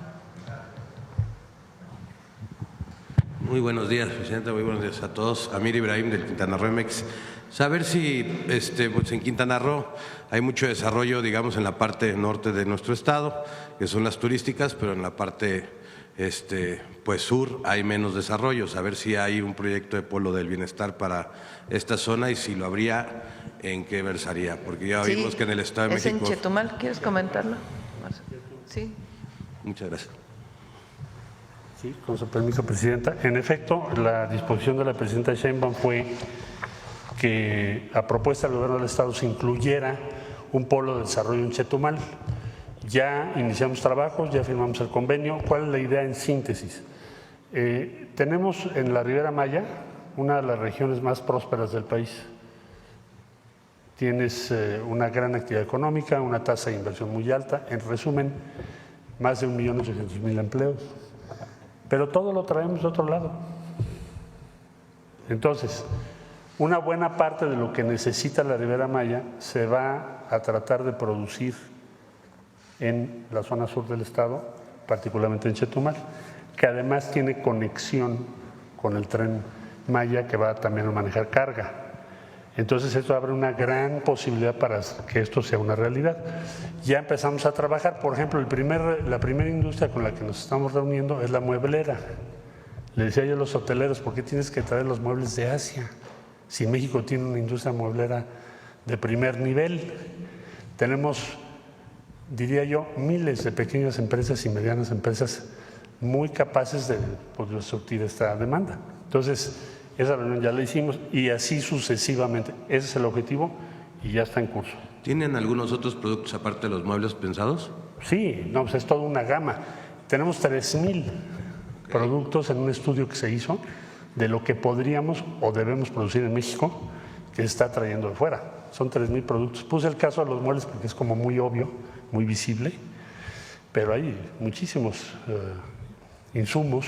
Muy buenos días, presidenta. Muy buenos días a todos. Amir Ibrahim, del Quintana Roo MX. Saber si pues en Quintana Roo hay mucho desarrollo, digamos, en la parte norte de nuestro estado, que son las turísticas, pero en la parte pues sur hay menos desarrollo. Saber si hay un proyecto de polo del bienestar para esta zona y si lo habría, en qué versaría, porque ya vimos que en el Estado de México… Es en Chetumal, ¿quieres comentarlo? Sí. Muchas gracias. Sí, con su permiso, presidenta. En efecto, la disposición de la presidenta Sheinbaum fue que a propuesta del gobierno del Estado se incluyera un polo de desarrollo en Chetumal. Ya iniciamos trabajos, ya firmamos el convenio. ¿Cuál es la idea en síntesis? Tenemos en la Ribera Maya una de las regiones más prósperas del país. Tienes una gran actividad económica, una tasa de inversión muy alta, en resumen, más de 1.800.000 empleos, pero todo lo traemos de otro lado. Entonces, una buena parte de lo que necesita la Ribera Maya se va a tratar de producir en la zona sur del estado, particularmente en Chetumal, que además tiene conexión con el Tren Maya que va también a manejar carga. Entonces esto abre una gran posibilidad para que esto sea una realidad. Ya empezamos a trabajar, por ejemplo, la primera industria con la que nos estamos reuniendo es la mueblera. Le decía yo a los hoteleros, ¿por qué tienes que traer los muebles de Asia? Si México tiene una industria mueblera de primer nivel. Tenemos, diría yo, miles de pequeñas empresas y medianas empresas muy capaces de surtir esta demanda. Entonces, esa reunión ya la hicimos y así sucesivamente. Ese es el objetivo y ya está en curso. ¿Tienen algunos otros productos aparte de los muebles pensados? Sí, no, pues es toda una gama. Tenemos 3,000 productos en un estudio que se hizo de lo que podríamos o debemos producir en México que se está trayendo de fuera. Son 3,000 productos. Puse el caso de los muebles porque es como muy obvio, muy visible, pero hay muchísimos insumos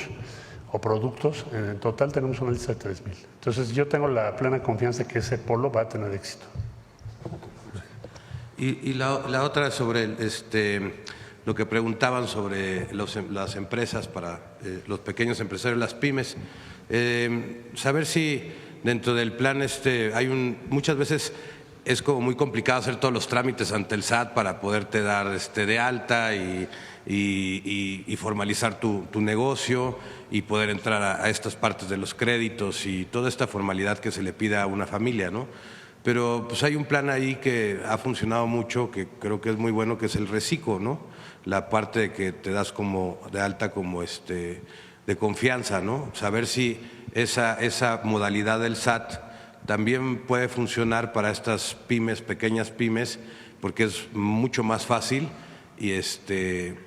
o productos. En total tenemos una lista de 3,000. Entonces yo tengo la plena confianza que ese polo va a tener éxito. Y la otra es sobre lo que preguntaban sobre las empresas para los pequeños empresarios, las pymes. Saber si dentro del plan muchas veces es como muy complicado hacer todos los trámites ante el SAT para poderte dar de alta y formalizar tu negocio y poder entrar a estas partes de los créditos y toda esta formalidad que se le pida a una familia, ¿no? Pero pues hay un plan ahí que ha funcionado mucho, que creo que es muy bueno, que es el reciclo, ¿no? La parte de que te das como de alta como de confianza, ¿no? Saber si esa modalidad del SAT también puede funcionar para estas pymes, pequeñas pymes, porque es mucho más fácil y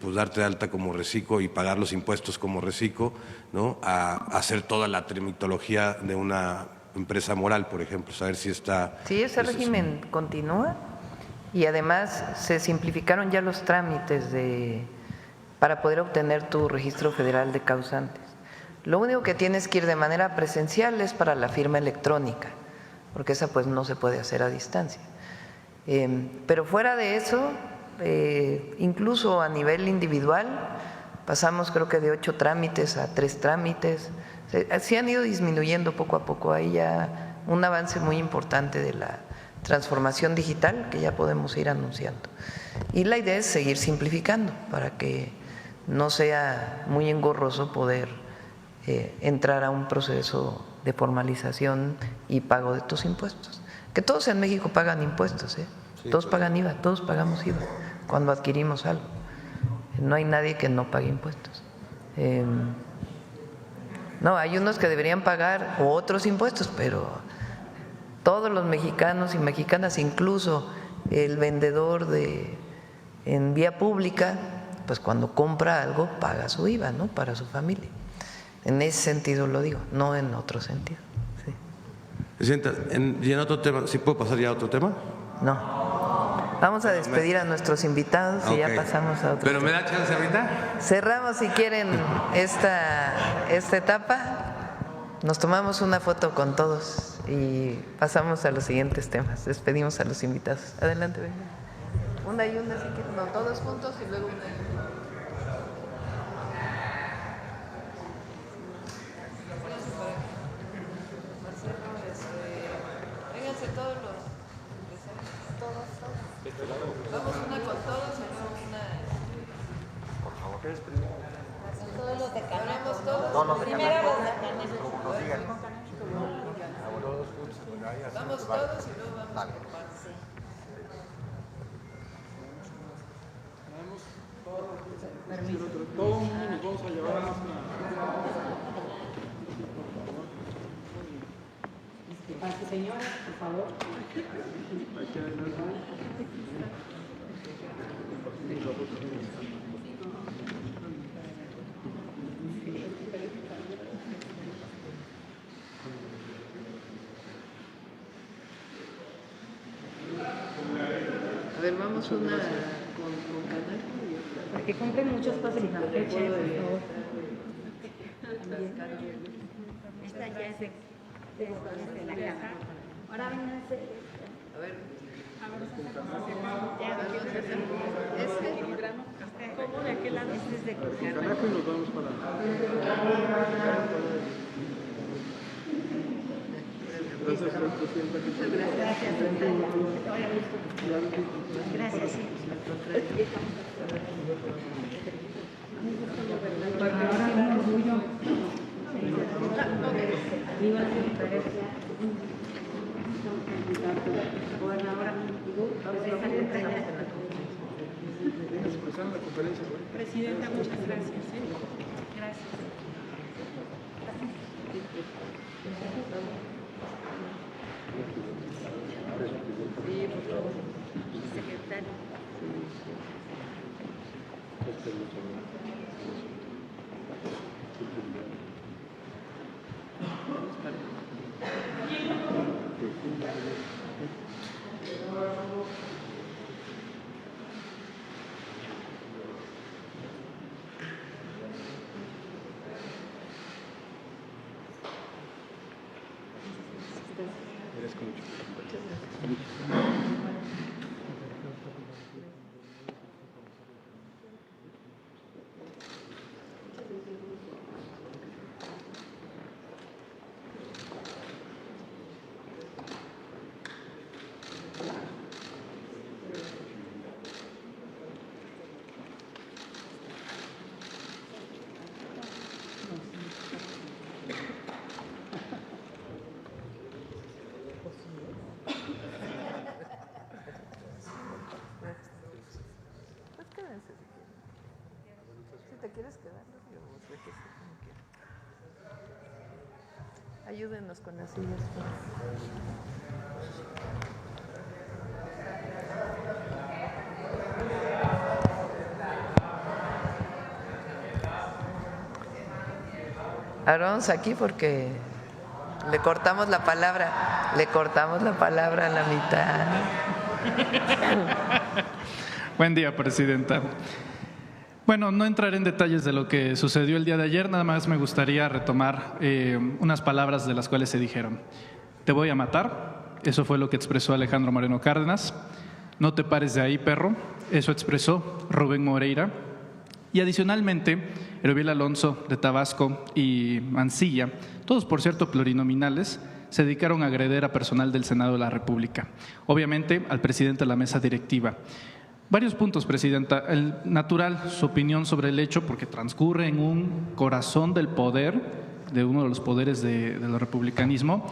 pues darte de alta como reciclo y pagar los impuestos como reciclo, ¿no? A hacer toda la tramitología de una empresa moral, por ejemplo, saber si está… Sí, ese régimen continúa y además se simplificaron ya los trámites para poder obtener tu registro federal de causantes. Lo único que tienes que ir de manera presencial es para la firma electrónica, porque esa pues no se puede hacer a distancia. Pero fuera de eso, incluso a nivel individual, pasamos creo que de 8 trámites a 3 trámites. Se han ido disminuyendo poco a poco, hay ya un avance muy importante de la transformación digital que ya podemos ir anunciando. Y la idea es seguir simplificando para que no sea muy engorroso poder entrar a un proceso de formalización y pago de tus impuestos. Que todos en México pagan impuestos, sí, todos pagan IVA, todos pagamos IVA cuando adquirimos algo. No hay nadie que no pague impuestos. No, hay unos que deberían pagar otros impuestos, pero todos los mexicanos y mexicanas, incluso el vendedor en vía pública, pues cuando compra algo paga su IVA, ¿no? Para su familia. En ese sentido lo digo, no en otro sentido. Sí. Presidenta, ¿y en otro tema? ¿Sí puedo pasar ya a otro tema? No. Vamos a despedir a nuestros invitados y ya pasamos a otro. ¿Pero me da chance ahorita? Cerramos, si quieren, esta etapa. Nos tomamos una foto con todos y pasamos a los siguientes temas. Despedimos a los invitados. Adelante, venga. Una y una, si quieren. No, todos juntos y luego una y una. Vénganse todos los… Vamos una con todos y luego una… Por favor. Todos los de Canejos, todos. No, los de Primero Canejos. los de Canejos. Nos digan. Vamos todos y luego vamos por partes. Todo el mundo nos vamos a llevar a nuestra… Señora, por favor. A ver, vamos una con Canal. Porque compren muchos pases en la fecha, por favor. Esta ya es de la casa. Ahora vénganse. A ver. ¿Cómo de aquel lado? Este es de Carajo y nos vamos para… Gracias, presidenta. Gracias, sí. Presidenta, muchas gracias. Gracias. Sí, por favor. Secretario. Ayúdenos con las sillas. Aarón, aquí porque le cortamos la palabra a la mitad. Buen día, Presidenta. Bueno, no entraré en detalles de lo que sucedió el día de ayer, nada más me gustaría retomar unas palabras de las cuales se dijeron. Te voy a matar, eso fue lo que expresó Alejandro Moreno Cárdenas. No te pares de ahí, perro, eso expresó Rubén Moreira. Y adicionalmente, Erubiel Alonso de Tabasco y Mancilla, todos por cierto plurinominales, se dedicaron a agredir a personal del Senado de la República, obviamente al presidente de la mesa directiva. Varios puntos, Presidenta. El natural, su opinión sobre el hecho, porque transcurre en un corazón del poder, de uno de los poderes del republicanismo,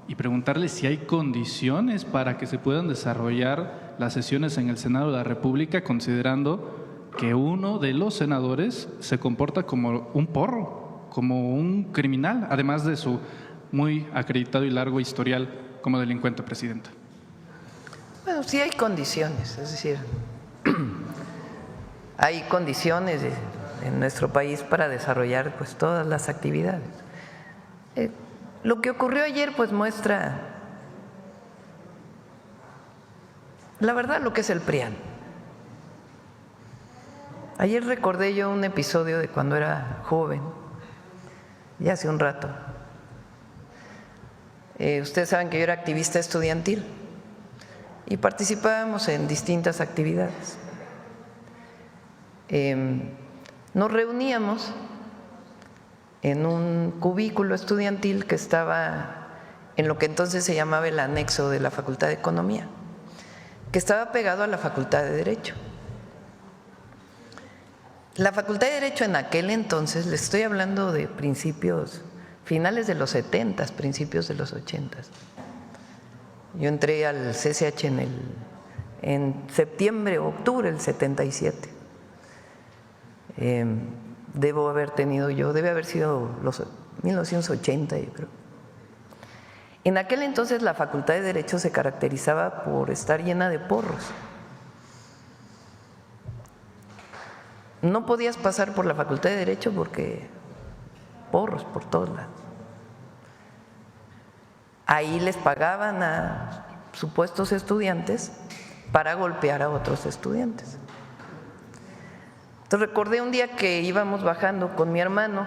y preguntarle si hay condiciones para que se puedan desarrollar las sesiones en el Senado de la República, considerando que uno de los senadores se comporta como un porro, como un criminal, además de su muy acreditado y largo historial como delincuente, Presidenta. Bueno, sí hay condiciones, es decir, hay condiciones en nuestro país para desarrollar pues todas las actividades. Lo que ocurrió ayer pues muestra la verdad lo que es el PRIAN. Ayer recordé yo un episodio de cuando era joven, ya hace un rato. Ustedes saben que yo era activista estudiantil y participábamos en distintas actividades. Nos reuníamos en un cubículo estudiantil que estaba en lo que entonces se llamaba el anexo de la Facultad de Economía, que estaba pegado a la Facultad de Derecho. La Facultad de Derecho en aquel entonces, les estoy hablando de principios, finales de los 70, principios de los 80. Yo entré al CCH en septiembre o octubre del 77. Debe haber sido los 1980, yo creo. En aquel entonces la Facultad de Derecho se caracterizaba por estar llena de porros. No podías pasar por la Facultad de Derecho porque porros por todos lados. Ahí les pagaban a supuestos estudiantes para golpear a otros estudiantes. Entonces recordé un día que íbamos bajando con mi hermano,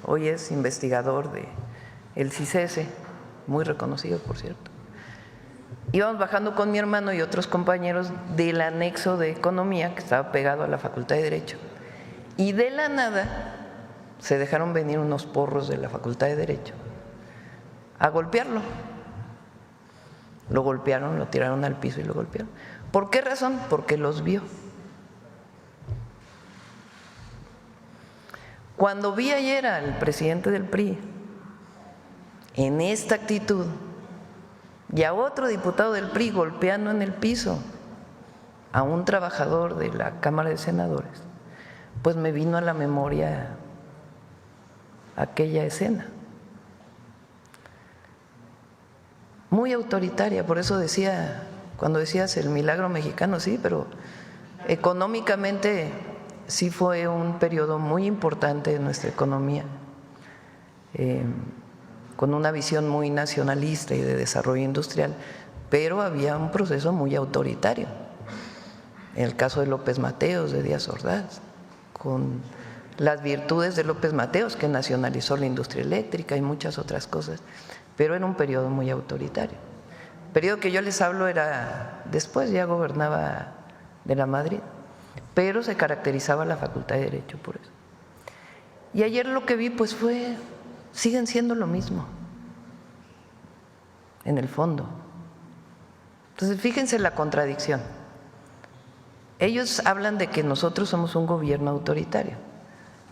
hoy es investigador del CICESE, muy reconocido por cierto. Íbamos bajando con mi hermano y otros compañeros del anexo de Economía que estaba pegado a la Facultad de Derecho. Y de la nada se dejaron venir unos porros de la Facultad de Derecho a golpearlo. Lo golpearon, lo tiraron al piso y lo golpearon. ¿Por qué razón? Porque los vio. Cuando vi ayer al presidente del PRI en esta actitud y a otro diputado del PRI golpeando en el piso a un trabajador de la Cámara de Senadores, pues me vino a la memoria aquella escena. Muy autoritaria, por eso decía, cuando decías el milagro mexicano, sí, pero económicamente sí fue un periodo muy importante de nuestra economía, con una visión muy nacionalista y de desarrollo industrial, pero había un proceso muy autoritario. En el caso de López Mateos, de Díaz Ordaz, con las virtudes de López Mateos, que nacionalizó la industria eléctrica y muchas otras cosas, pero era un periodo muy autoritario. periodo que yo les hablo era después, ya gobernaba de la Madrid, pero se caracterizaba la Facultad de Derecho por eso. Y ayer lo que vi pues siguen siendo lo mismo, en el fondo. Entonces fíjense la contradicción. Ellos hablan de que nosotros somos un gobierno autoritario,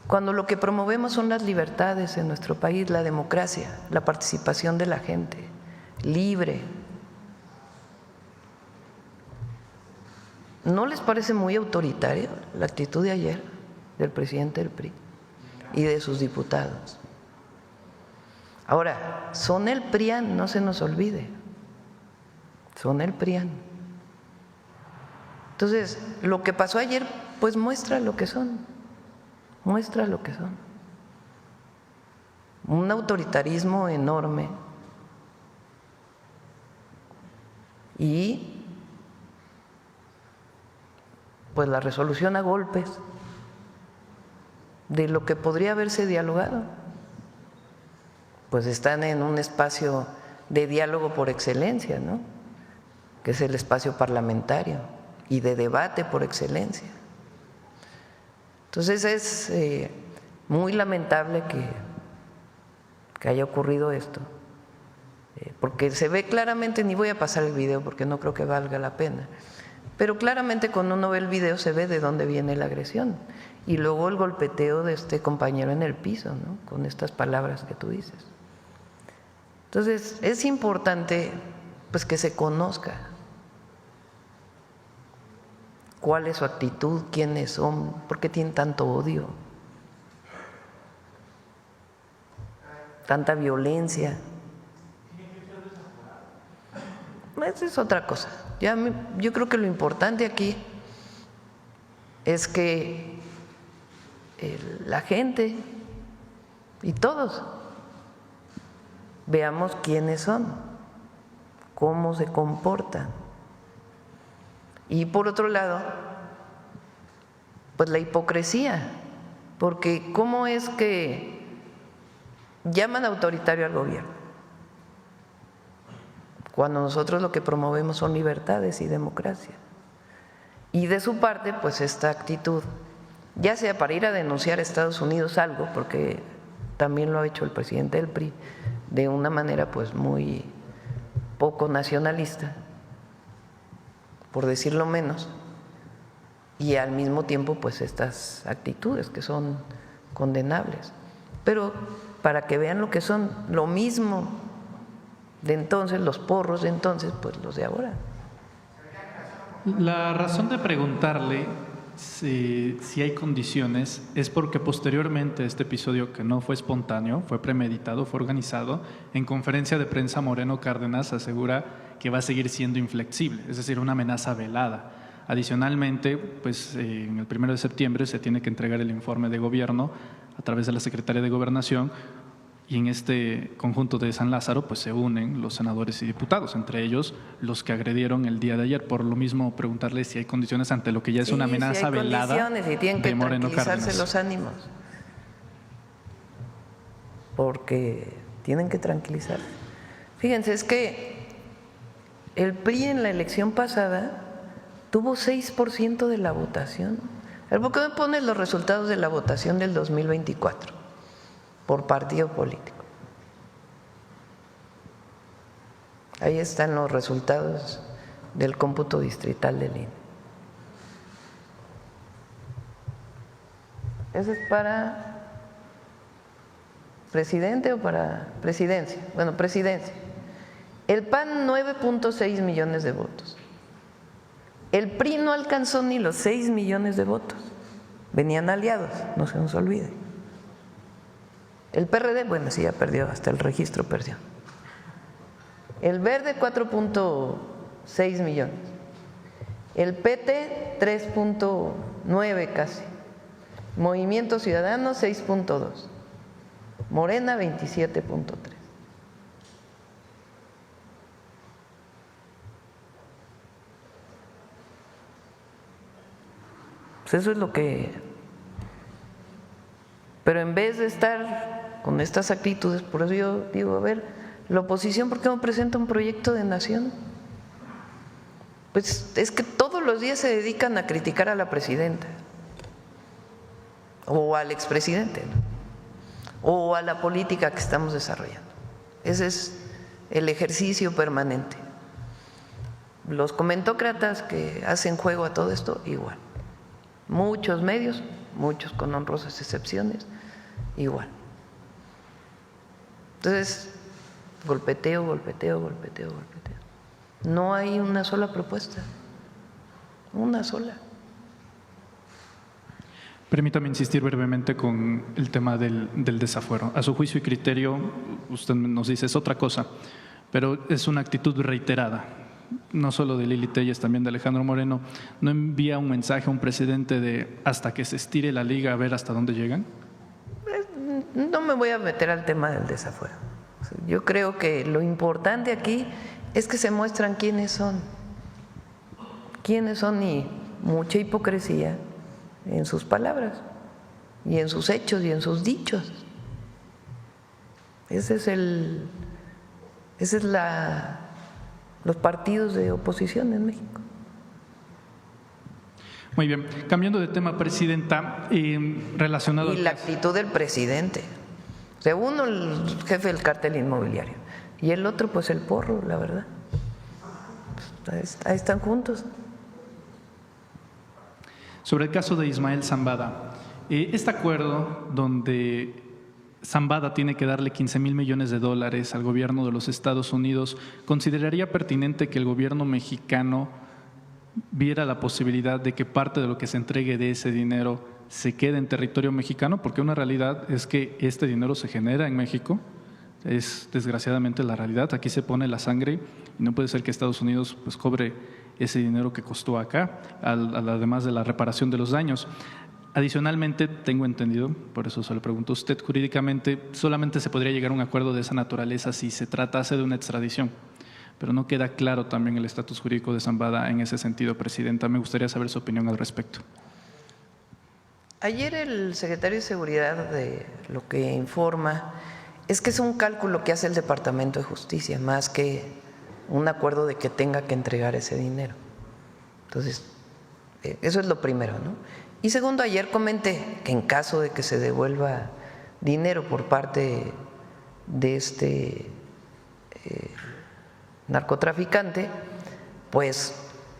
cuando lo que promovemos son las libertades en nuestro país, la democracia, la participación de la gente, libre. ¿No les parece muy autoritario la actitud de ayer del presidente del PRI y de sus diputados? Ahora, son el PRIAN, no se nos olvide, son el PRIAN. Entonces, lo que pasó ayer, pues muestra lo que son, muestra lo que son. Un autoritarismo enorme y pues la resolución a golpes de lo que podría haberse dialogado. Pues están en un espacio de diálogo por excelencia, ¿no? Que es el espacio parlamentario y de debate por excelencia. Entonces es muy lamentable que haya ocurrido esto, porque se ve claramente, ni voy a pasar el video porque no creo que valga la pena, pero claramente cuando uno ve el video se ve de dónde viene la agresión y luego el golpeteo de este compañero en el piso, ¿no? Con estas palabras que tú dices. Entonces es importante pues que se conozca cuál es su actitud, quiénes son, por qué tienen tanto odio, tanta violencia. Esa es otra cosa. Yo creo que lo importante aquí es que la gente y todos veamos quiénes son, cómo se comportan. Y por otro lado, pues la hipocresía, porque ¿cómo es que llaman autoritario al gobierno cuando nosotros lo que promovemos son libertades y democracia? Y de su parte, pues esta actitud, ya sea para ir a denunciar a Estados Unidos algo, porque también lo ha hecho el presidente del PRI, de una manera pues muy poco nacionalista, por decirlo menos, y al mismo tiempo pues estas actitudes que son condenables. Pero para que vean lo que son, lo mismo de entonces, los porros de entonces, pues los de ahora. La razón de preguntarle si hay condiciones es porque posteriormente este episodio, que no fue espontáneo, fue premeditado, fue organizado, en conferencia de prensa Moreno Cárdenas asegura que va a seguir siendo inflexible, es decir, una amenaza velada. Adicionalmente, pues en el 1 de septiembre se tiene que entregar el informe de gobierno a través de la Secretaría de Gobernación, y en este conjunto de San Lázaro pues se unen los senadores y diputados, entre ellos los que agredieron el día de ayer. Por lo mismo, preguntarle si hay condiciones ante lo que ya es una amenaza velada y tienen que de Moreno tranquilizarse Cárdenas. los ánimos, porque tienen que tranquilizarse. Fíjense, es que el PRI en la elección pasada tuvo 6% de la votación. ¿Por qué me pones los resultados de la votación del 2024? Por partido político. Ahí están los resultados del cómputo distrital del INE. ¿Eso es para presidente o para presidencia? Bueno, presidencia. El PAN 9.6 millones de votos. El PRI no alcanzó ni los 6 millones de votos. Venían aliados, no se nos olvide. El PRD, bueno, sí, ya perdió, hasta el registro perdió. El Verde, 4.6 millones. El PT, 3.9 casi. Movimiento Ciudadano, 6.2. Morena, 27.3. Pues eso es lo que… Pero en vez de estar con estas actitudes, por eso yo digo, a ver, la oposición, ¿por qué no presenta un proyecto de nación? Pues es que todos los días se dedican a criticar a la presidenta o al expresidente, ¿no? O a la política que estamos desarrollando. Ese es el ejercicio permanente. Los comentócratas que hacen juego a todo esto, igual. Muchos medios, muchos con honrosas excepciones, igual. Entonces, golpeteo, golpeteo, golpeteo, golpeteo. No hay una sola propuesta, una sola. Permítame insistir brevemente con el tema del desafuero. A su juicio y criterio, usted nos dice es otra cosa, pero es una actitud reiterada, no solo de Lili Telles, también de Alejandro Moreno. ¿No envía un mensaje a un presidente de hasta que se estire la liga a ver hasta dónde llegan? No me voy a meter al tema del desafuero. Yo creo que lo importante aquí es que se muestran quiénes son y mucha hipocresía en sus palabras y en sus hechos y en sus dichos. Ese es los partidos de oposición en México. Muy bien. Cambiando de tema, presidenta, relacionado... Y la actitud del presidente. O sea, uno el jefe del cártel inmobiliario y el otro pues el porro, la verdad. Ahí están juntos. Sobre el caso de Ismael Zambada, este acuerdo donde Zambada tiene que darle 15,000 millones de dólares al gobierno de los Estados Unidos, ¿consideraría pertinente que el gobierno mexicano viera la posibilidad de que parte de lo que se entregue de ese dinero se quede en territorio mexicano? Porque una realidad es que este dinero se genera en México, es desgraciadamente la realidad. Aquí se pone la sangre y no puede ser que Estados Unidos pues cobre ese dinero que costó acá, además de la reparación de los daños. Adicionalmente, tengo entendido, por eso se lo pregunto a usted, jurídicamente solamente se podría llegar a un acuerdo de esa naturaleza si se tratase de una extradición, pero no queda claro también el estatus jurídico de Zambada en ese sentido, presidenta. Me gustaría saber su opinión al respecto. Ayer el secretario de Seguridad de lo que informa es que es un cálculo que hace el Departamento de Justicia, más que un acuerdo de que tenga que entregar ese dinero. Entonces, eso es lo primero, ¿no? Y segundo, ayer comenté que en caso de que se devuelva dinero por parte de este narcotraficante, pues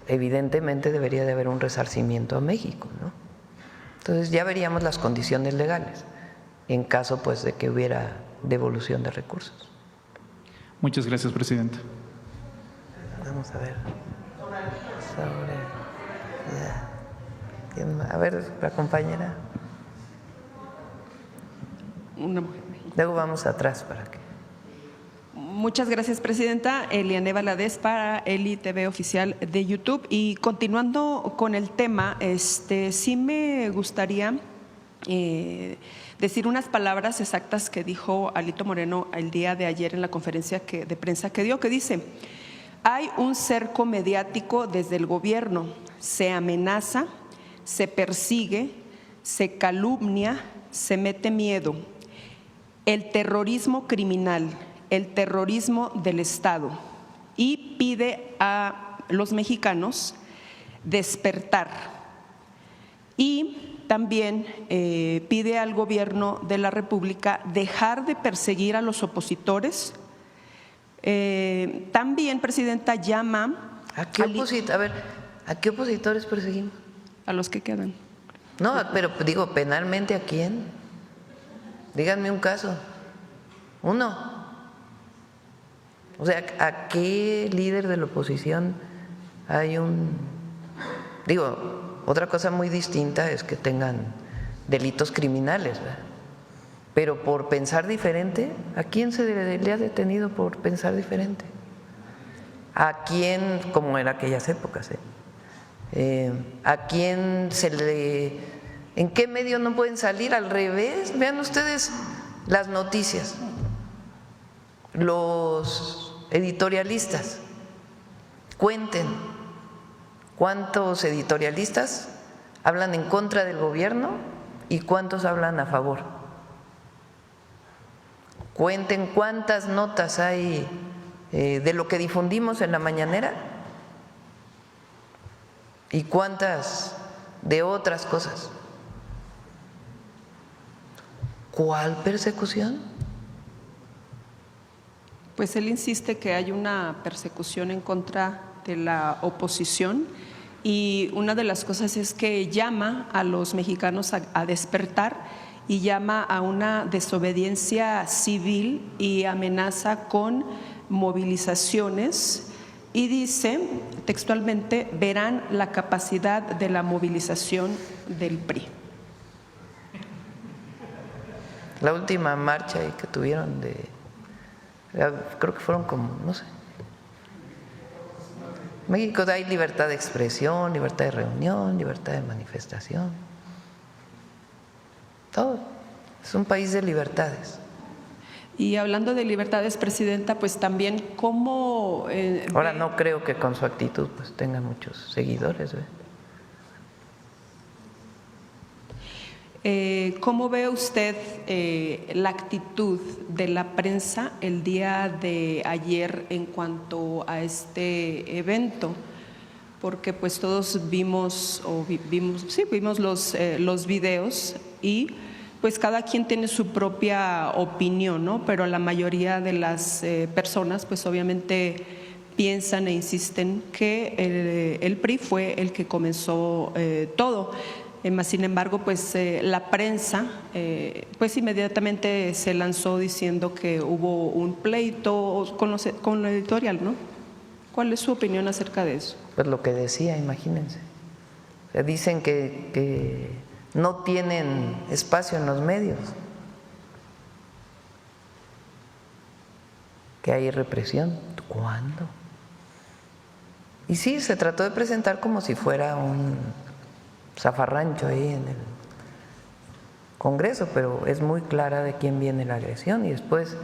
evidentemente debería de haber un resarcimiento a México, ¿no? Entonces ya veríamos las condiciones legales en caso pues de que hubiera devolución de recursos. Muchas gracias, presidente. Vamos a ver. A ver, la compañera. Una mujer mexicana. Luego vamos atrás para que. Muchas gracias, presidenta. Eliane Valadez para Eli TV Oficial de YouTube. Y continuando con el tema, sí me gustaría decir unas palabras exactas que dijo Alito Moreno el día de ayer en la conferencia de prensa que dio, que dice: hay un cerco mediático desde el gobierno, se amenaza, se persigue, se calumnia, se mete miedo. El terrorismo criminal, el terrorismo del Estado, y pide a los mexicanos despertar. Y también pide al gobierno de la República dejar de perseguir a los opositores. También, presidenta, llama… ¿A qué opositores perseguimos? A los que quedan. No, pero digo, penalmente, ¿a quién? Díganme un caso. Uno. O sea, ¿a qué líder de la oposición hay un… Digo, otra cosa muy distinta es que tengan delitos criminales, ¿verdad? Pero por pensar diferente, ¿a quién se le ha detenido por pensar diferente? ¿A quién, como en aquellas épocas, a quién se le… ¿En qué medio no pueden salir? Al revés, vean ustedes las noticias, los editorialistas, cuenten cuántos editorialistas hablan en contra del gobierno y cuántos hablan a favor. Cuenten cuántas notas hay de lo que difundimos en la mañanera ¿Y cuántas de otras cosas? ¿Cuál persecución? Pues él insiste que hay una persecución en contra de la oposición y una de las cosas es que llama a los mexicanos a despertar y llama a una desobediencia civil y amenaza con movilizaciones y dice textualmente, verán la capacidad de la movilización del PRI. La última marcha que tuvieron creo que fueron como, no sé. En México hay libertad de expresión, libertad de reunión, libertad de manifestación. Todo. Es un país de libertades. Y hablando de libertades, Presidenta, pues también cómo… Ahora no creo que con su actitud pues tenga muchos seguidores. ¿Cómo ve usted la actitud de la prensa el día de ayer en cuanto a este evento? Porque pues todos vimos los videos y pues cada quien tiene su propia opinión, ¿no? Pero la mayoría de las personas pues obviamente piensan e insisten que el PRI fue el que comenzó todo. Sin embargo, pues la prensa pues inmediatamente se lanzó diciendo que hubo un pleito con la editorial, ¿no? ¿Cuál es su opinión acerca de eso? Pues lo que decía, imagínense. Dicen que no tienen espacio en los medios, que hay represión. ¿Cuándo? Y sí, se trató de presentar como si fuera un zafarrancho ahí en el Congreso, pero es muy clara de quién viene la agresión y después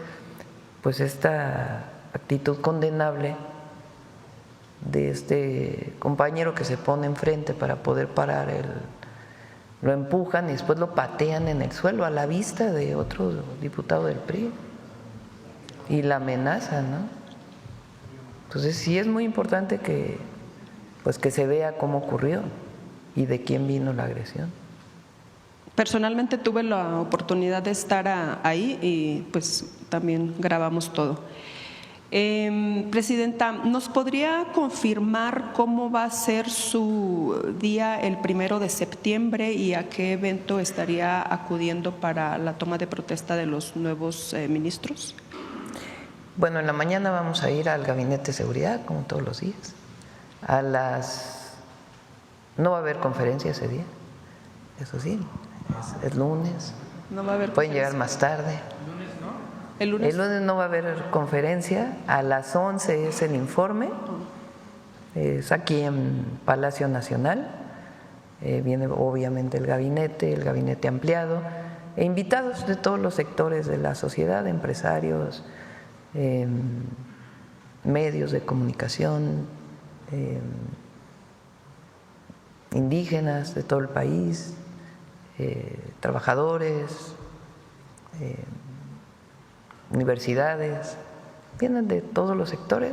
pues esta actitud condenable de este compañero que se pone enfrente para poder parar lo empujan y después lo patean en el suelo a la vista de otro diputado del PRI y la amenaza, ¿no? Entonces sí es muy importante que se vea cómo ocurrió y de quién vino la agresión. Personalmente tuve la oportunidad de estar ahí y pues también grabamos todo. Presidenta, ¿nos podría confirmar cómo va a ser su día el 1 de septiembre y a qué evento estaría acudiendo para la toma de protesta de los nuevos ministros? Bueno, en la mañana vamos a ir al Gabinete de Seguridad, como todos los días. No va a haber conferencia ese día, eso sí, es lunes. No va a haber Pueden llegar más tarde. ¿El lunes? El lunes no va a haber conferencia, a las 11 es el informe, es aquí en Palacio Nacional, viene obviamente el gabinete ampliado, e invitados de todos los sectores de la sociedad, empresarios, medios de comunicación, indígenas de todo el país, trabajadores, universidades, vienen de todos los sectores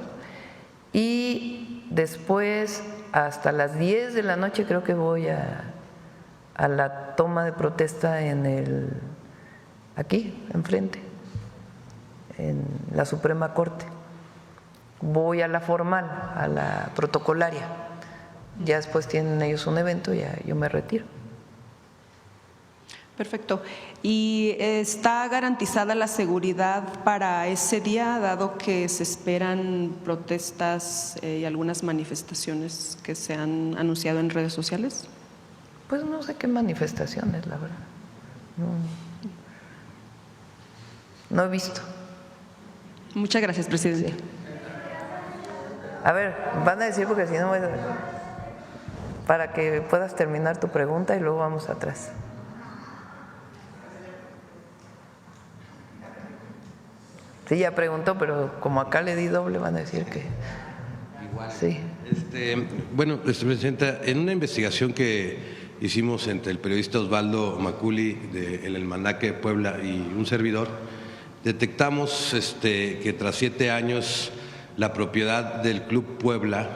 y después hasta las 10 de la noche creo que voy a la toma de protesta aquí, enfrente, en la Suprema Corte. Voy a la formal, a la protocolaria. Ya después tienen ellos un evento y ya yo me retiro. Perfecto. ¿Y está garantizada la seguridad para ese día, dado que se esperan protestas y algunas manifestaciones que se han anunciado en redes sociales? Pues no sé qué manifestaciones, la verdad. No he visto. Muchas gracias, Presidente. Sí. A ver, van a decir porque si no, para que puedas terminar tu pregunta y luego vamos atrás. Sí, ya preguntó, pero como acá le di doble, van a decir que… Igual. Sí. Bueno, Presidenta, en una investigación que hicimos entre el periodista Osvaldo Maculi del Almanaque de Puebla y un servidor, detectamos que tras 7 años la propiedad del Club Puebla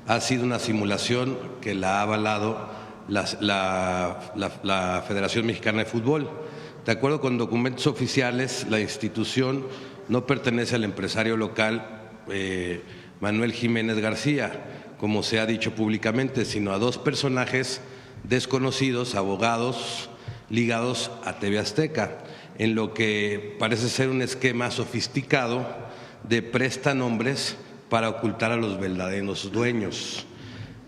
ha sido una simulación que la ha avalado la Federación Mexicana de Fútbol. De acuerdo con documentos oficiales, la institución no pertenece al empresario local Manuel Jiménez García, como se ha dicho públicamente, sino a dos personajes desconocidos, abogados ligados a TV Azteca, en lo que parece ser un esquema sofisticado de prestanombres para ocultar a los verdaderos dueños.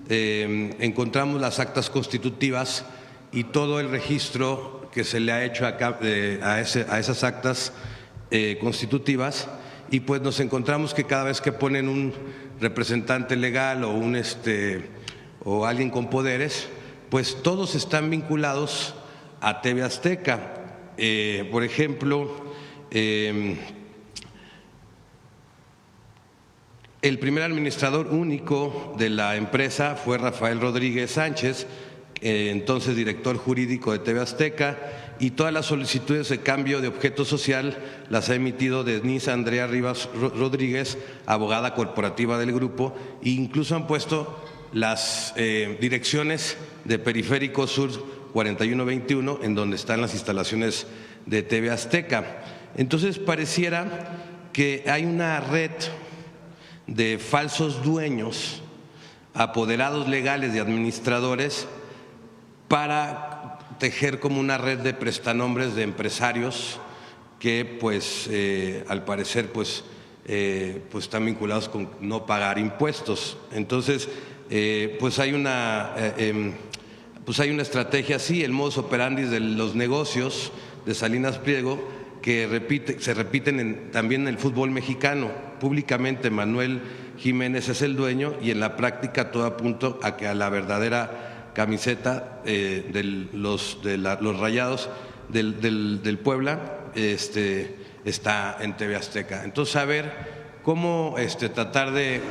Encontramos las actas constitutivas y todo el registro que se le ha hecho a esas actas constitutivas, y pues nos encontramos que cada vez que ponen un representante legal o o alguien con poderes, pues todos están vinculados a TV Azteca. Por ejemplo, el primer administrador único de la empresa fue Rafael Rodríguez Sánchez, entonces director jurídico de TV Azteca, y todas las solicitudes de cambio de objeto social las ha emitido Denise Andrea Rivas Rodríguez, abogada corporativa del grupo, e incluso han puesto las direcciones de Periférico Sur 4121, en donde están las instalaciones de TV Azteca. Entonces pareciera que hay una red de falsos dueños, apoderados legales y administradores, para tejer como una red de prestanombres de empresarios que pues al parecer pues están vinculados con no pagar impuestos. Entonces pues hay una estrategia así, el modus operandi de los negocios de Salinas Pliego, que se repiten también en el fútbol mexicano. Públicamente Manuel Jiménez es el dueño, y en la práctica todo apunta a que a la verdadera camiseta de los Rayados del Puebla está en TV Azteca. Entonces, a ver cómo tratar de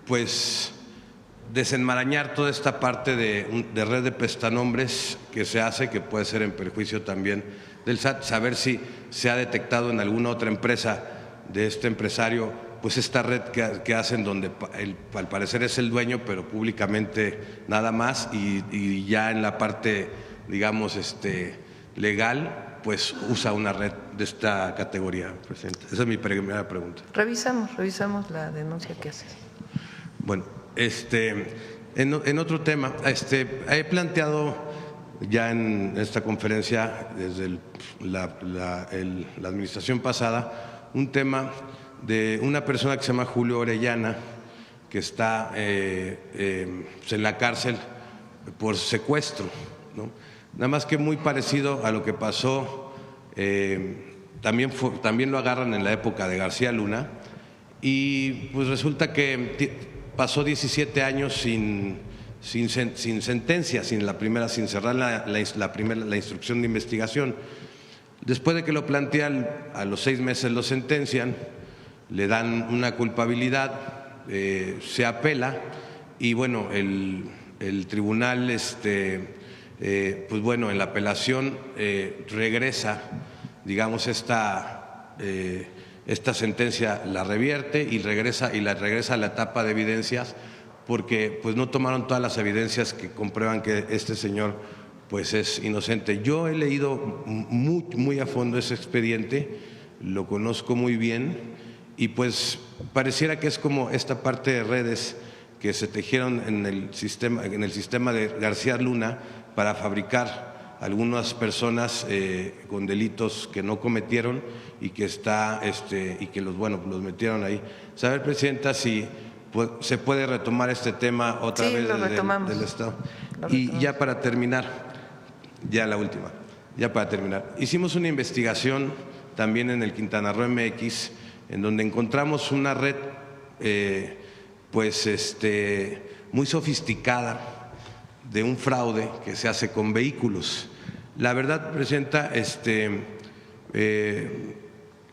pues desenmarañar toda esta parte de red de prestanombres que se hace, que puede ser en perjuicio también del SAT, saber si se ha detectado en alguna otra empresa de este empresario pues esta red que hacen, donde al parecer es el dueño, pero públicamente nada más, y ya en la parte, digamos, legal, pues usa una red de esta categoría, presidente. Esa es mi primera pregunta. Revisamos la denuncia que haces. Bueno, en otro tema, he planteado ya en esta conferencia desde la administración pasada un tema de una persona que se llama Julio Orellana, que está en la cárcel por secuestro, ¿no? Nada más que muy parecido a lo que pasó, también lo agarran en la época de García Luna, y pues resulta que pasó 17 años sin sentencia, sin cerrar la instrucción de investigación. Después de que lo plantean, a los 6 meses lo sentencian, le dan una culpabilidad, se apela, y bueno, el tribunal, pues bueno, en la apelación regresa, digamos, esta sentencia la revierte y regresa a la etapa de evidencias, porque pues no tomaron todas las evidencias que comprueban que este señor pues es inocente. Yo he leído muy a fondo ese expediente, lo conozco muy bien, y pues pareciera que es como esta parte de redes que se tejieron en el sistema de García Luna para fabricar algunas personas con delitos que no cometieron y que los metieron ahí. Saber, presidenta, si se puede retomar este tema otra vez del Estado. Y ya para terminar, hicimos una investigación también en el Quintana Roo MX, en donde encontramos una red muy sofisticada de un fraude que se hace con vehículos. La verdad, presidenta,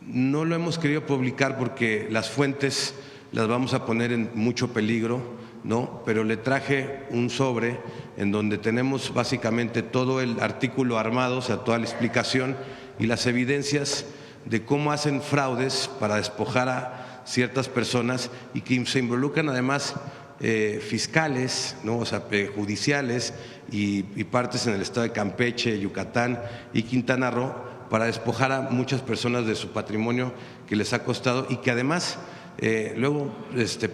no lo hemos querido publicar porque las fuentes las vamos a poner en mucho peligro, ¿no? Pero le traje un sobre en donde tenemos básicamente todo el artículo armado, o sea, toda la explicación y las evidencias de cómo hacen fraudes para despojar a ciertas personas, y que se involucran además fiscales, ¿no? O sea, judiciales y partes en el estado de Campeche, Yucatán y Quintana Roo para despojar a muchas personas de su patrimonio que les ha costado y que además luego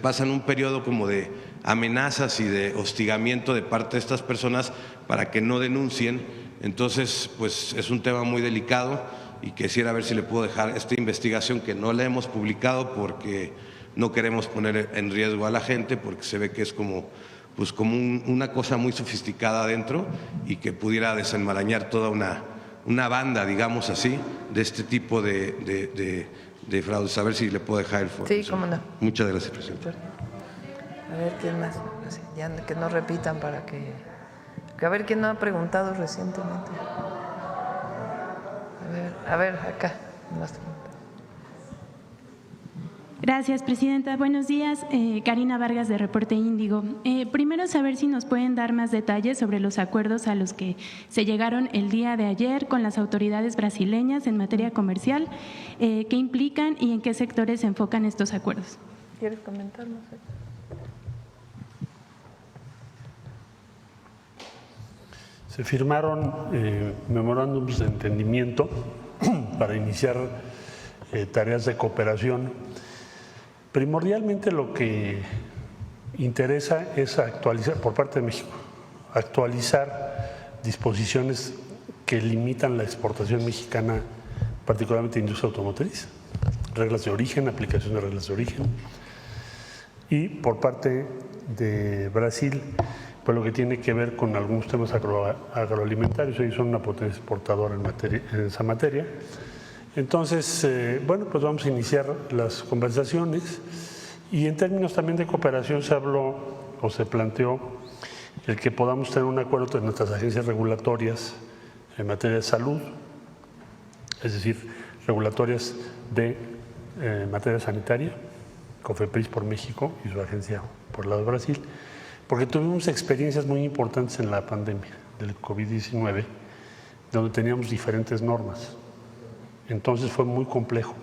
pasan un periodo como de amenazas y de hostigamiento de parte de estas personas para que no denuncien. Entonces, pues es un tema muy delicado y quisiera ver si le puedo dejar esta investigación que no la hemos publicado porque no queremos poner en riesgo a la gente, porque se ve que es como una cosa muy sofisticada adentro y que pudiera desenmarañar toda una banda, digamos así, de este tipo de fraudes. A ver si le puedo dejar el foro. Sí, cómo no. Muchas gracias, presidente. A ver quién más. Ya que no repitan para que a ver quién no ha preguntado recientemente. A ver, acá. Gracias, presidenta. Buenos días. Karina Vargas, de Reporte Índigo. Primero, saber si nos pueden dar más detalles sobre los acuerdos a los que se llegaron el día de ayer con las autoridades brasileñas en materia comercial, qué implican y en qué sectores se enfocan estos acuerdos. ¿Quieres comentar? No sé. Se firmaron memorándums de entendimiento para iniciar tareas de cooperación. Primordialmente lo que interesa es actualizar, por parte de México, actualizar disposiciones que limitan la exportación mexicana, particularmente industria automotriz, reglas de origen, aplicación de reglas de origen. Y por parte de Brasil, pues lo que tiene que ver con algunos temas agroalimentarios. Ellos son una potencia exportadora en esa materia. Entonces, bueno, pues vamos a iniciar las conversaciones y en términos también de cooperación se habló o se planteó el que podamos tener un acuerdo entre nuestras agencias regulatorias en materia de salud, es decir, regulatorias de materia sanitaria, COFEPRIS por México y su agencia por el lado de Brasil, porque tuvimos experiencias muy importantes en la pandemia del COVID-19, donde teníamos diferentes normas. Entonces fue muy complejo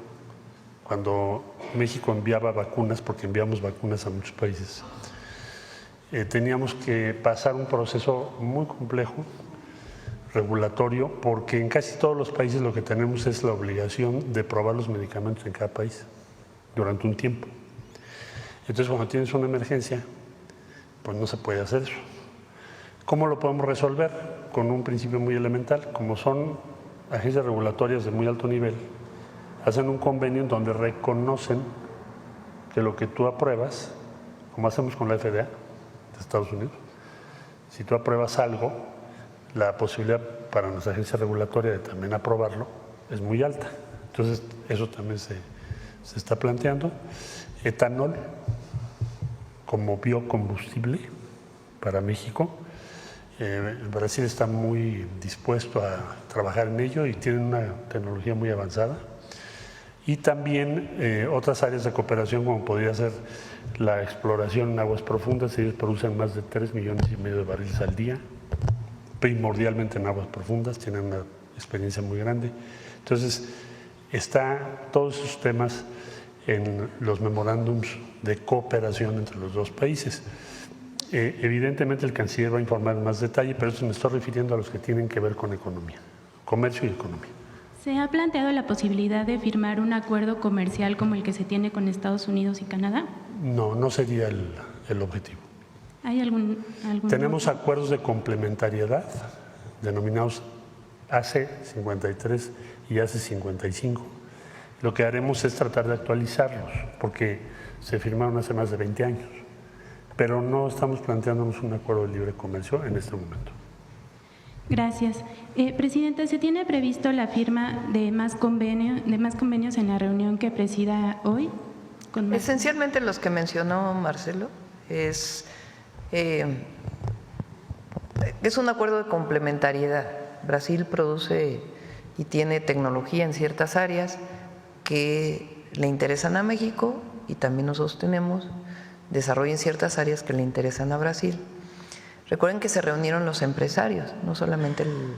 cuando México enviaba vacunas, porque enviamos vacunas a muchos países. Teníamos que pasar un proceso muy complejo, regulatorio, porque en casi todos los países lo que tenemos es la obligación de probar los medicamentos en cada país durante un tiempo. Entonces, cuando tienes una emergencia, pues no se puede hacer eso. ¿Cómo lo podemos resolver? Con un principio muy elemental. Como son agencias regulatorias de muy alto nivel, hacen un convenio en donde reconocen que lo que tú apruebas, como hacemos con la FDA de Estados Unidos, si tú apruebas algo, la posibilidad para nuestra agencia regulatoria de también aprobarlo es muy alta. Entonces, eso también se está planteando. Etanol como biocombustible para México. Brasil está muy dispuesto a trabajar en ello y tiene una tecnología muy avanzada. Y también otras áreas de cooperación, como podría ser la exploración en aguas profundas. Ellos producen más de 3,5 millones de barriles al día, primordialmente en aguas profundas, tienen una experiencia muy grande. Entonces, está todos esos temas en los memorándums de cooperación entre los dos países. Evidentemente el canciller va a informar en más detalle, pero esto me estoy refiriendo a los que tienen que ver con economía, comercio y economía. ¿Se ha planteado la posibilidad de firmar un acuerdo comercial como el que se tiene con Estados Unidos y Canadá? No, no sería el objetivo. ¿Hay algún Tenemos acuerdos de complementariedad denominados AC53 y AC55. Lo que haremos es tratar de actualizarlos, porque se firmaron hace más de 20 años, pero no estamos planteándonos un acuerdo de libre comercio en este momento. Gracias. Presidenta, ¿se tiene previsto la firma de más convenios en la reunión que presida hoy? Esencialmente los que mencionó Marcelo es un acuerdo de complementariedad. Brasil produce y tiene tecnología en ciertas áreas que le interesan a México y también nosotros tenemos desarrollo en ciertas áreas que le interesan a Brasil. Recuerden que se reunieron los empresarios, no solamente el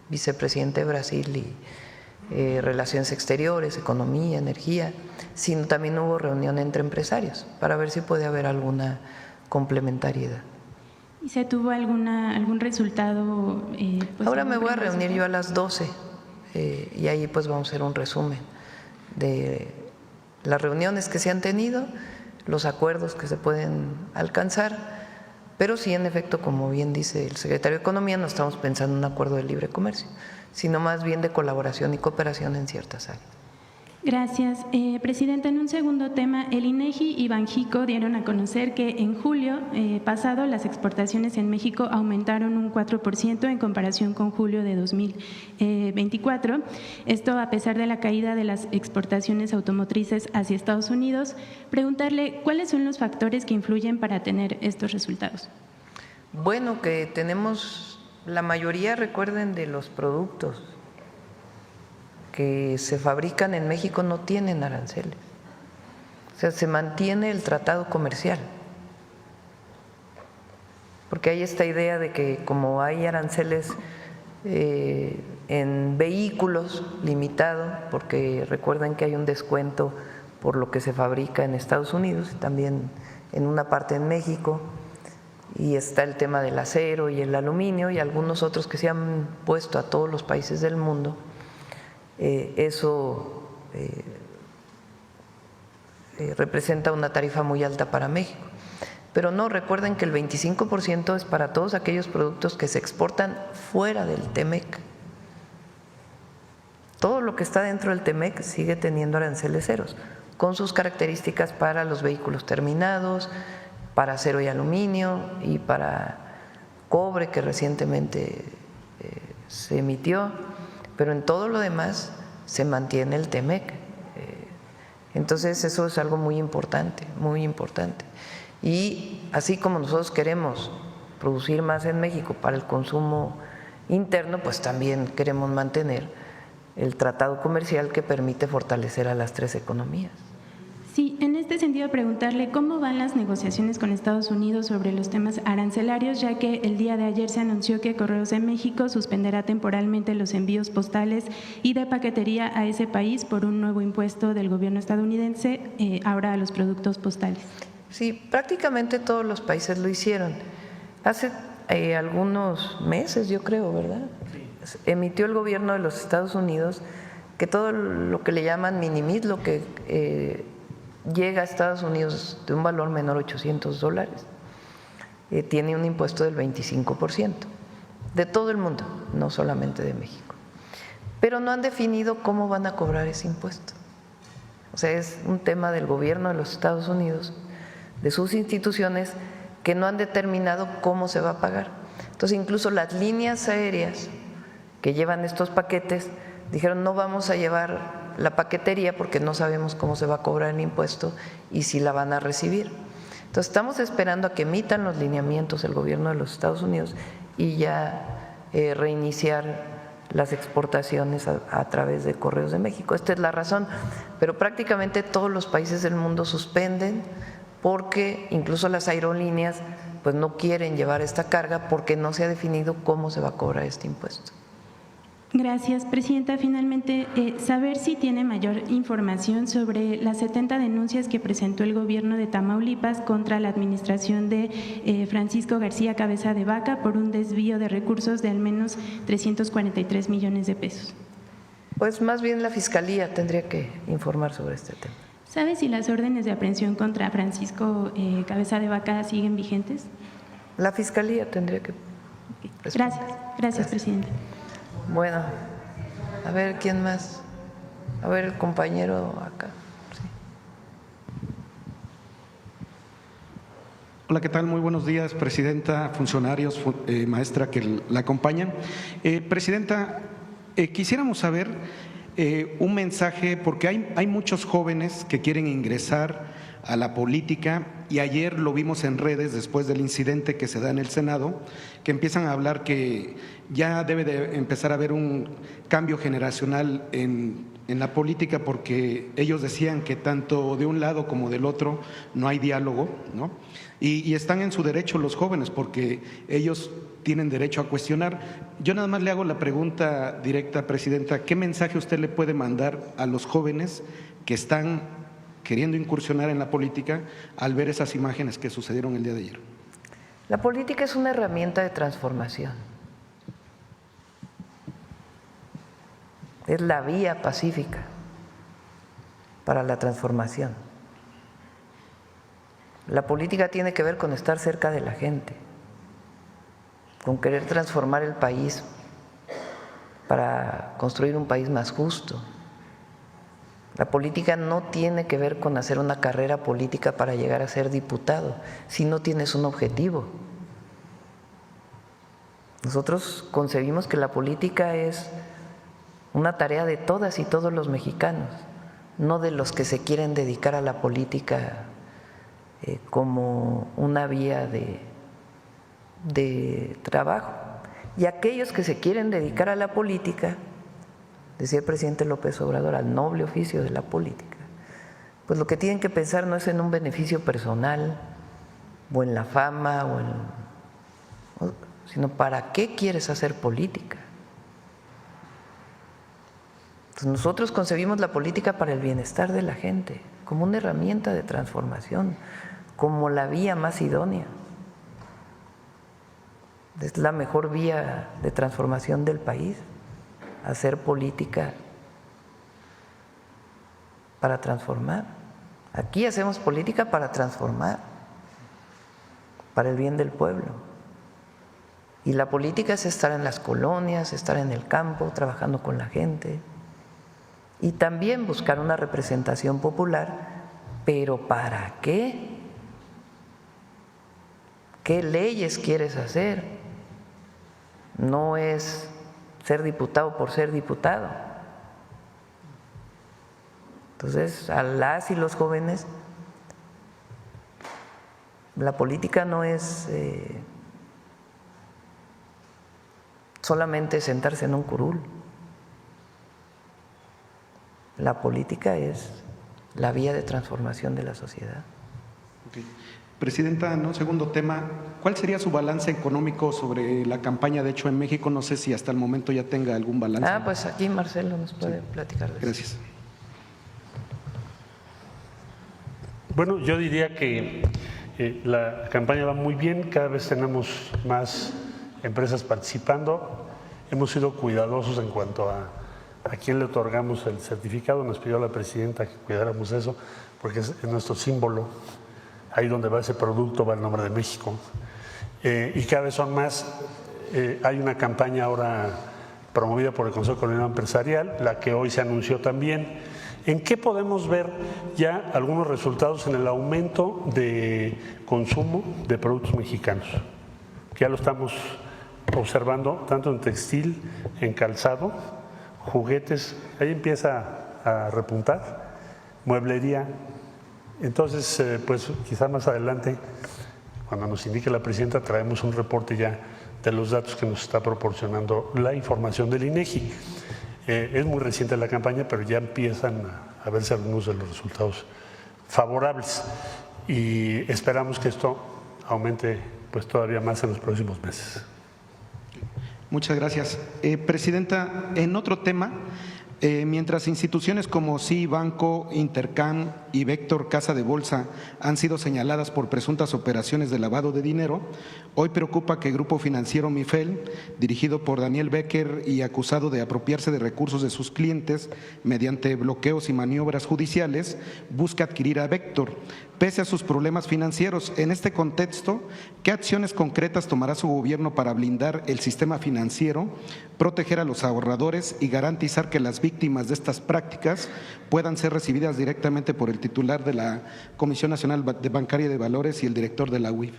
vicepresidente de Brasil y Relaciones Exteriores, Economía, Energía, sino también hubo reunión entre empresarios para ver si puede haber alguna complementariedad. ¿Y se tuvo algún resultado? Ahora me voy a reunir yo a las 12 y ahí pues vamos a hacer un resumen de las reuniones que se han tenido, los acuerdos que se pueden alcanzar, pero sí, en efecto, como bien dice el secretario de Economía, no estamos pensando en un acuerdo de libre comercio, sino más bien de colaboración y cooperación en ciertas áreas. Gracias. Presidenta, en un segundo tema, el INEGI y Banjico dieron a conocer que en julio pasado las exportaciones en México aumentaron un 4% en comparación con julio de 2024. Esto a pesar de la caída de las exportaciones automotrices hacia Estados Unidos. Preguntarle, ¿cuáles son los factores que influyen para tener estos resultados? Bueno, que tenemos la mayoría, recuerden, de los productos que se fabrican en México no tienen aranceles. O sea, se mantiene el tratado comercial. Porque hay esta idea de que como hay aranceles en vehículos limitado, porque recuerden que hay un descuento por lo que se fabrica en Estados Unidos y también en una parte en México, y está el tema del acero y el aluminio y algunos otros que se han puesto a todos los países del mundo. Eso representa una tarifa muy alta para México. Pero no, recuerden que el 25% es para todos aquellos productos que se exportan fuera del TEMEC. Todo lo que está dentro del TEMEC sigue teniendo aranceles ceros, con sus características para los vehículos terminados, para acero y aluminio y para cobre que recientemente se emitió. Pero en todo lo demás se mantiene el TEMEC. Entonces eso es algo muy importante, muy importante. Y así como nosotros queremos producir más en México para el consumo interno, pues también queremos mantener el tratado comercial que permite fortalecer a las tres economías. Sí, en este sentido preguntarle cómo van las negociaciones con Estados Unidos sobre los temas arancelarios, ya que el día de ayer se anunció que Correos de México suspenderá temporalmente los envíos postales y de paquetería a ese país por un nuevo impuesto del gobierno estadounidense ahora a los productos postales. Sí, prácticamente todos los países lo hicieron. Hace algunos meses, yo creo, ¿verdad? Sí. Emitió el gobierno de los Estados Unidos que todo lo que le llaman mini-MIT, lo que llega a Estados Unidos de un valor menor a $800, tiene un impuesto del 25% de todo el mundo, no solamente de México. Pero no han definido cómo van a cobrar ese impuesto. O sea, es un tema del gobierno de los Estados Unidos, de sus instituciones, que no han determinado cómo se va a pagar. Entonces, incluso las líneas aéreas que llevan estos paquetes dijeron no vamos a llevar la paquetería porque no sabemos cómo se va a cobrar el impuesto y si la van a recibir. Entonces estamos esperando a que emitan los lineamientos el gobierno de los Estados Unidos y ya reiniciar las exportaciones a través de Correos de México. Esta es la razón, pero prácticamente todos los países del mundo suspenden porque incluso las aerolíneas pues no quieren llevar esta carga porque no se ha definido cómo se va a cobrar este impuesto. Gracias, Presidenta. Finalmente, saber si tiene mayor información sobre las 70 denuncias que presentó el gobierno de Tamaulipas contra la administración de Francisco García Cabeza de Vaca por un desvío de recursos de al menos 343 millones de pesos. Pues más bien la Fiscalía tendría que informar sobre este tema. ¿Sabe si las órdenes de aprehensión contra Francisco Cabeza de Vaca siguen vigentes? La Fiscalía tendría que responder. Gracias, Presidenta. Bueno, a ver, ¿quién más? A ver, el compañero acá. Sí. Hola, ¿qué tal? Muy buenos días, Presidenta, funcionarios, maestra que la acompañan. Presidenta, quisiéramos saber un mensaje, porque hay muchos jóvenes que quieren ingresar a la política y ayer lo vimos en redes después del incidente que se da en el Senado, que empiezan a hablar que ya debe de empezar a haber un cambio generacional en la política porque ellos decían que tanto de un lado como del otro no hay diálogo, ¿no? Y están en su derecho los jóvenes porque ellos tienen derecho a cuestionar. Yo nada más le hago la pregunta directa, Presidenta, ¿qué mensaje usted le puede mandar a los jóvenes que están queriendo incursionar en la política al ver esas imágenes que sucedieron el día de ayer? La política es una herramienta de transformación. Es la vía pacífica para la transformación. La política tiene que ver con estar cerca de la gente, con querer transformar el país para construir un país más justo. La política no tiene que ver con hacer una carrera política para llegar a ser diputado, si no tienes un objetivo. Nosotros concebimos que la política es una tarea de todas y todos los mexicanos, no de los que se quieren dedicar a la política como una vía de trabajo. Y aquellos que se quieren dedicar a la política, decía el presidente López Obrador, al noble oficio de la política, pues lo que tienen que pensar no es en un beneficio personal o en la fama, sino para qué quieres hacer política. Entonces nosotros concebimos la política para el bienestar de la gente, como una herramienta de transformación, como la vía más idónea. Es la mejor vía de transformación del país, hacer política para transformar. Aquí hacemos política para transformar, para el bien del pueblo. Y la política es estar en las colonias, estar en el campo, trabajando con la gente. Y también buscar una representación popular, pero ¿para qué? ¿Qué leyes quieres hacer? No es ser diputado por ser diputado. Entonces, a las y los jóvenes, la política no es solamente sentarse en un curul. La política es la vía de transformación de la sociedad. Okay. Presidenta, ¿no? Segundo tema, ¿cuál sería su balance económico sobre la campaña de Hecho en México? No sé si hasta el momento ya tenga algún balance. Pues aquí Marcelo nos puede platicar de eso. Gracias. Bueno, yo diría que la campaña va muy bien, cada vez tenemos más empresas participando, hemos sido cuidadosos en cuanto a quién le otorgamos el certificado, nos pidió la presidenta que cuidáramos eso, porque es nuestro símbolo, ahí donde va ese producto va el nombre de México, y cada vez son más. Hay una campaña ahora promovida por el Consejo Coordinador Empresarial, la que hoy se anunció también. ¿En qué podemos ver ya algunos resultados en el aumento de consumo de productos mexicanos? Que ya lo estamos observando tanto en textil, en calzado, juguetes, ahí empieza a repuntar, mueblería. Entonces, pues quizá más adelante, cuando nos indique la presidenta, traemos un reporte ya de los datos que nos está proporcionando la información del INEGI. Es muy reciente la campaña, pero ya empiezan a verse algunos de los resultados favorables y esperamos que esto aumente pues todavía más en los próximos meses. Muchas gracias. Presidenta, en otro tema, mientras instituciones como Banco, Intercam y Vector Casa de Bolsa han sido señaladas por presuntas operaciones de lavado de dinero, hoy preocupa que Grupo Financiero Mifel, dirigido por Daniel Becker y acusado de apropiarse de recursos de sus clientes mediante bloqueos y maniobras judiciales, busque adquirir a Vector. Pese a sus problemas financieros, en este contexto, ¿qué acciones concretas tomará su gobierno para blindar el sistema financiero, proteger a los ahorradores y garantizar que las víctimas de estas prácticas puedan ser recibidas directamente por el titular de la Comisión Nacional Bancaria de Valores y el director de la UIF?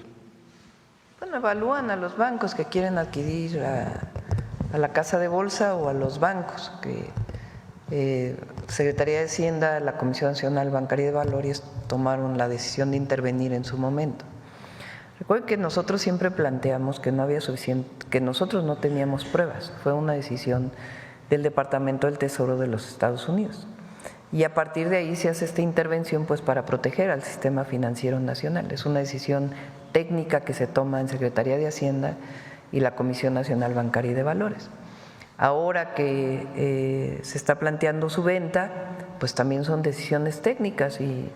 Bueno, evalúan a los bancos que quieren adquirir a la Casa de Bolsa o a los bancos que Secretaría de Hacienda, la Comisión Nacional Bancaria de Valores tomaron la decisión de intervenir en su momento. Recuerden que nosotros siempre planteamos que no había suficiente, que nosotros no teníamos pruebas. Fue una decisión del Departamento del Tesoro de los Estados Unidos. Y a partir de ahí se hace esta intervención pues para proteger al sistema financiero nacional. Es una decisión técnica que se toma en Secretaría de Hacienda y la Comisión Nacional Bancaria de Valores. Ahora que se está planteando su venta, pues también son decisiones técnicas y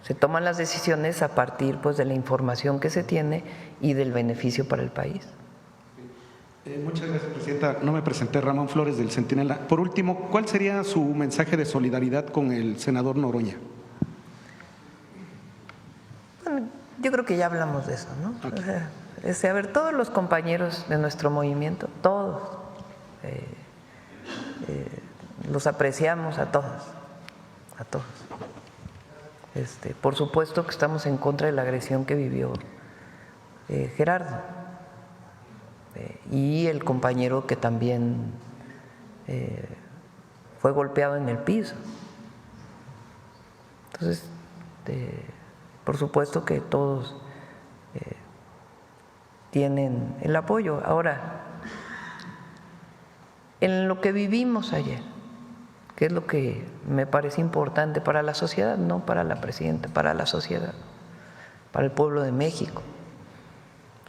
se toman las decisiones a partir pues de la información que se tiene y del beneficio para el país. Muchas gracias, Presidenta. No me presenté, Ramón Flores del Centinela. Por último, ¿cuál sería su mensaje de solidaridad con el senador Noroña? Bueno, yo creo que ya hablamos de eso, ¿no? Okay. O sea, a ver, todos los compañeros de nuestro movimiento, todos, los apreciamos a todos, a todos. Por supuesto que estamos en contra de la agresión que vivió Gerardo y el compañero que también fue golpeado en el piso. Entonces, por supuesto que todos tienen el apoyo. Ahora, en lo que vivimos ayer, que es lo que me parece importante para la sociedad, no para la presidenta, para la sociedad, para el pueblo de México.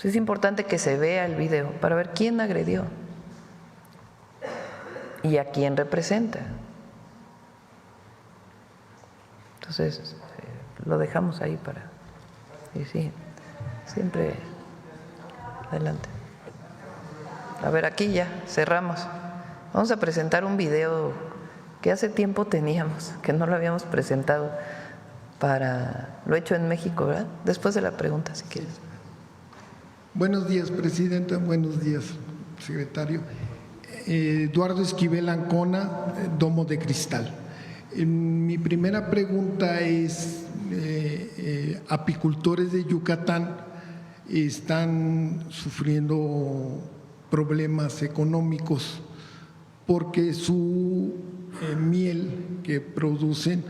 Es importante que se vea el video para ver quién agredió y a quién representa. Entonces, lo dejamos ahí para… Y sí, siempre… Adelante. A ver, aquí ya cerramos. Vamos a presentar un video que hace tiempo teníamos, que no lo habíamos presentado para… Lo he hecho en México, ¿verdad? Después de la pregunta, si quieres. Buenos días, Presidenta. Buenos días, secretario. Eduardo Esquivel Ancona, Domo de Cristal. Mi primera pregunta es, apicultores de Yucatán están sufriendo problemas económicos porque su miel que producen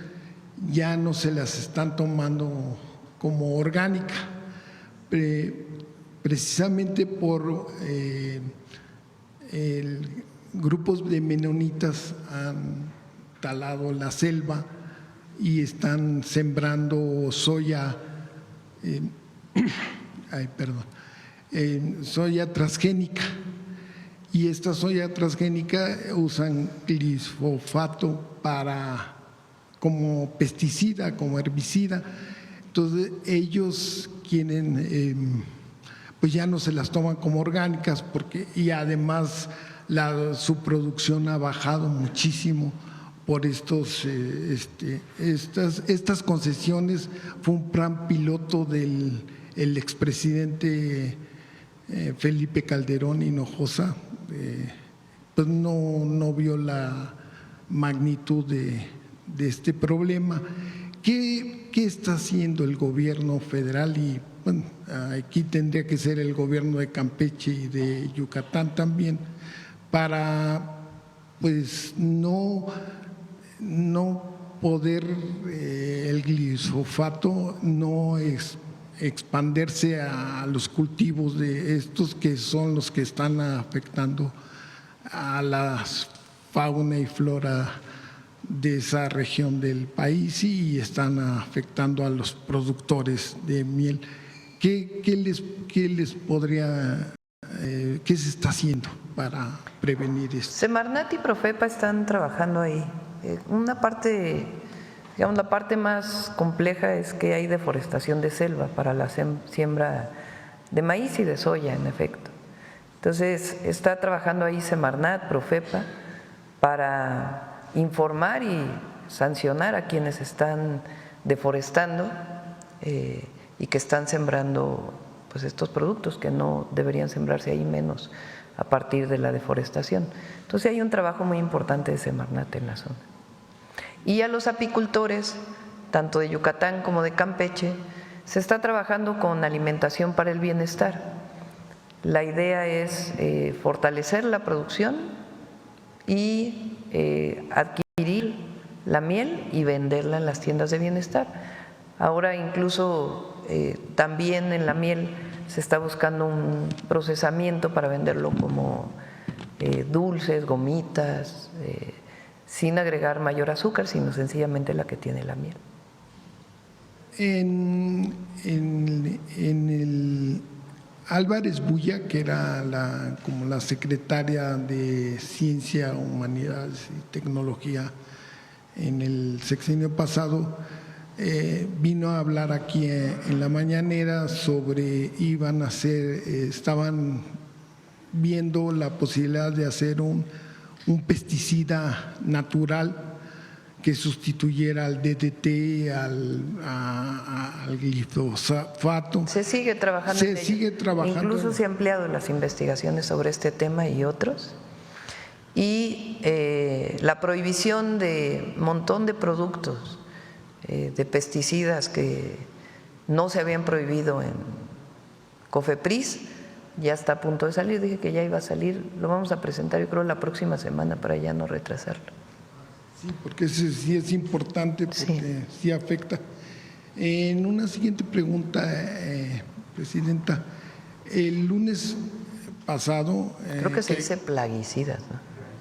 ya no se las están tomando como orgánica. Precisamente por grupos de menonitas han talado la selva y están sembrando soya, soya transgénica, y esta soya transgénica usan glifosato como pesticida, como herbicida. Entonces ellos quieren… pues ya no se las toman como orgánicas y además su producción ha bajado muchísimo por estas concesiones. Fue un plan piloto del expresidente Felipe Calderón Hinojosa, pues no vio la magnitud de este problema. ¿Qué está haciendo el gobierno federal? Y bueno, aquí tendría que ser el gobierno de Campeche y de Yucatán también, para pues no poder el glifosato no expandirse a los cultivos de estos, que son los que están afectando a la fauna y flora de esa región del país y están afectando a los productores de miel. ¿Qué se está haciendo para prevenir esto? Semarnat y Profepa están trabajando ahí. Una parte, digamos, la parte más compleja es que hay deforestación de selva para la siembra de maíz y de soya, en efecto. Entonces, está trabajando ahí Semarnat, Profepa, para informar y sancionar a quienes están deforestando y que están sembrando pues estos productos que no deberían sembrarse ahí, menos a partir de la deforestación. Entonces hay un trabajo muy importante de Semarnat en la zona. Y a los apicultores, tanto de Yucatán como de Campeche, se está trabajando con alimentación para el bienestar. La idea es fortalecer la producción y adquirir la miel y venderla en las tiendas de bienestar. Ahora incluso también en la miel se está buscando un procesamiento para venderlo como dulces, gomitas, sin agregar mayor azúcar, sino sencillamente la que tiene la miel. Álvarez Bulla, que era como la secretaria de Ciencia, Humanidades y Tecnología en el sexenio pasado, vino a hablar aquí en la mañanera sobre estaban viendo la posibilidad de hacer un pesticida natural que sustituyera al DDT, al glifosato. Se sigue trabajando en ello. Incluso se han ampliado las investigaciones sobre este tema y otros. Y la prohibición de un montón de productos, de pesticidas que no se habían prohibido en COFEPRIS, ya está a punto de salir. Dije que ya iba a salir, lo vamos a presentar yo creo la próxima semana para ya no retrasarlo. Sí, porque ese sí es importante, porque sí afecta. En una siguiente pregunta, Presidenta, el lunes pasado… Creo que se dice plaguicidas, ¿no?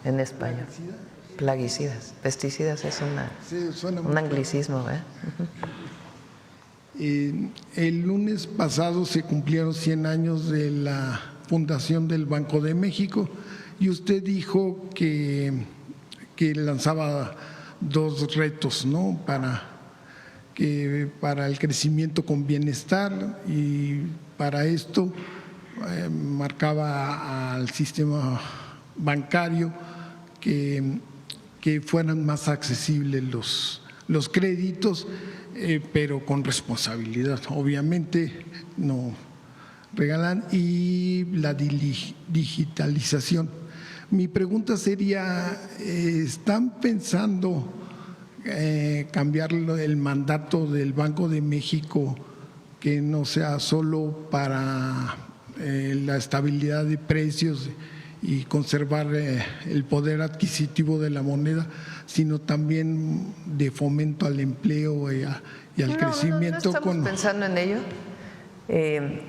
En español. Plaguicidas. Pesticidas es un anglicismo, ¿eh? El lunes pasado se cumplieron 100 años de la fundación del Banco de México y usted dijo que lanzaba 2 retos, ¿no? Para el crecimiento con bienestar, y para esto marcaba al sistema bancario que fueran más accesibles los créditos, pero con responsabilidad, obviamente no regalan, y la digitalización. Mi pregunta sería, ¿están pensando cambiar el mandato del Banco de México, que no sea solo para la estabilidad de precios y conservar el poder adquisitivo de la moneda, sino también de fomento al empleo y al crecimiento? No estamos pensando en ello.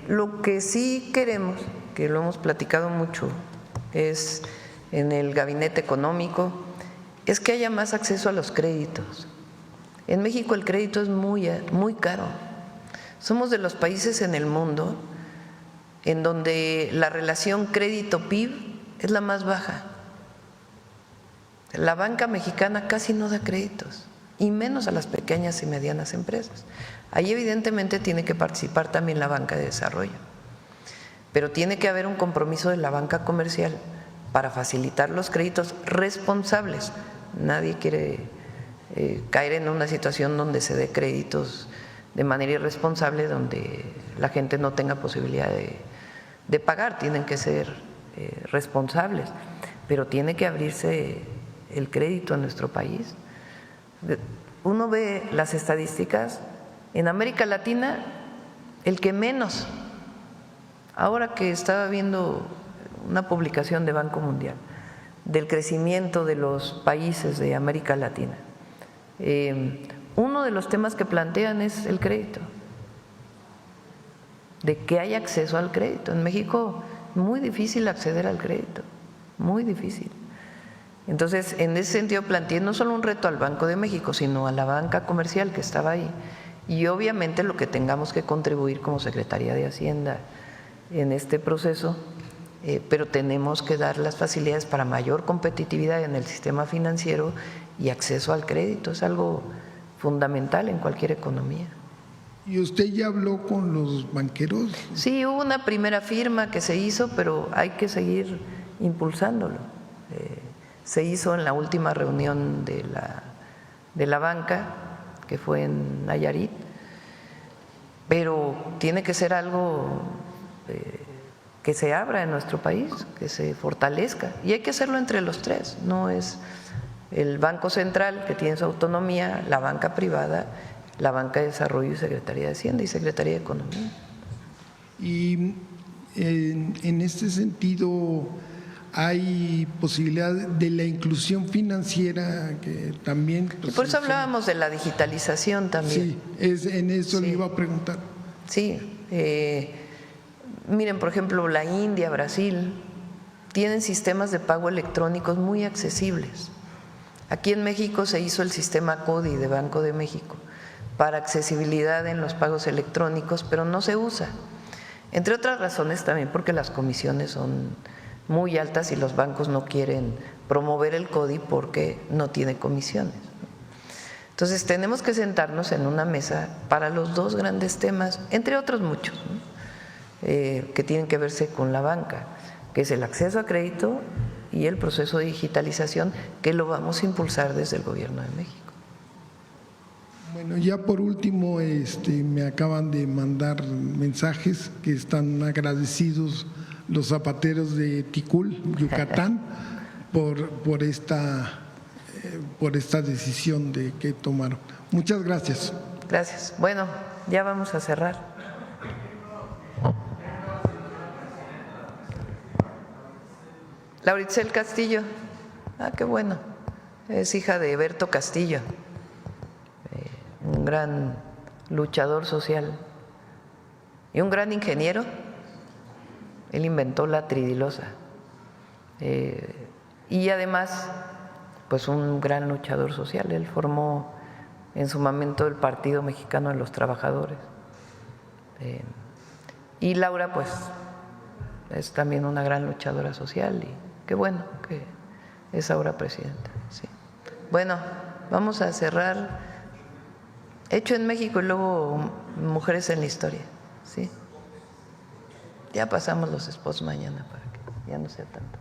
Lo que sí queremos, que lo hemos platicado mucho, es en el gabinete económico, es que haya más acceso a los créditos. En México el crédito es muy caro. Somos de los países en el mundo en donde la relación crédito-PIB es la más baja. La banca mexicana casi no da créditos, y menos a las pequeñas y medianas empresas. Ahí evidentemente tiene que participar también la banca de desarrollo, pero tiene que haber un compromiso de la banca comercial para facilitar los créditos responsables. Nadie quiere caer en una situación donde se dé créditos de manera irresponsable, donde la gente no tenga posibilidad de pagar. Tienen que ser responsables, pero tiene que abrirse el crédito en nuestro país. Uno ve las estadísticas, en América Latina el que menos, ahora que estaba viendo una publicación de Banco Mundial del crecimiento de los países de América Latina, uno de los temas que plantean es el crédito, de que haya acceso al crédito. En México muy difícil acceder al crédito, muy difícil. Entonces, en ese sentido planteé no solo un reto al Banco de México, sino a la banca comercial que estaba ahí, y obviamente lo que tengamos que contribuir como Secretaría de Hacienda en este proceso, pero tenemos que dar las facilidades para mayor competitividad en el sistema financiero y acceso al crédito. Es algo fundamental en cualquier economía. ¿Y usted ya habló con los banqueros? Sí, hubo una primera firma que se hizo, pero hay que seguir impulsándolo. Se hizo en la última reunión de la banca, que fue en Nayarit, pero tiene que ser algo que se abra en nuestro país, que se fortalezca, y hay que hacerlo entre los tres. No es el Banco Central, que tiene su autonomía, la banca privada, la banca de desarrollo y Secretaría de Hacienda y Secretaría de Economía. Y en este sentido, ¿hay posibilidad de la inclusión financiera que también? Pues, y por eso hablábamos de la digitalización también. Sí, en eso le iba a preguntar. Sí, miren, por ejemplo, la India, Brasil, tienen sistemas de pago electrónicos muy accesibles. Aquí en México se hizo el sistema CODI de Banco de México para accesibilidad en los pagos electrónicos, pero no se usa. Entre otras razones también porque las comisiones son muy altas y los bancos no quieren promover el CODI porque no tiene comisiones. Entonces tenemos que sentarnos en una mesa para los dos grandes temas, entre otros muchos, ¿no? Que tienen que verse con la banca, que es el acceso a crédito y el proceso de digitalización, que lo vamos a impulsar desde el Gobierno de México. Bueno, ya por último, me acaban de mandar mensajes que están agradecidos los zapateros de Ticul, Yucatán, por esta decisión que tomaron. Muchas gracias. Gracias. Bueno, ya vamos a cerrar. Lauritzel Castillo. Qué bueno. Es hija de Berto Castillo, un gran luchador social y un gran ingeniero. Él inventó la tridilosa. Y además, pues un gran luchador social. Él formó en su momento el Partido Mexicano de los Trabajadores. Y Laura, pues, es también una gran luchadora social y qué bueno que es ahora presidenta. Sí. Bueno, vamos a cerrar. Hecho en México y luego Mujeres en la Historia. ¿Sí? Ya pasamos los spots mañana para que ya no sea tanto.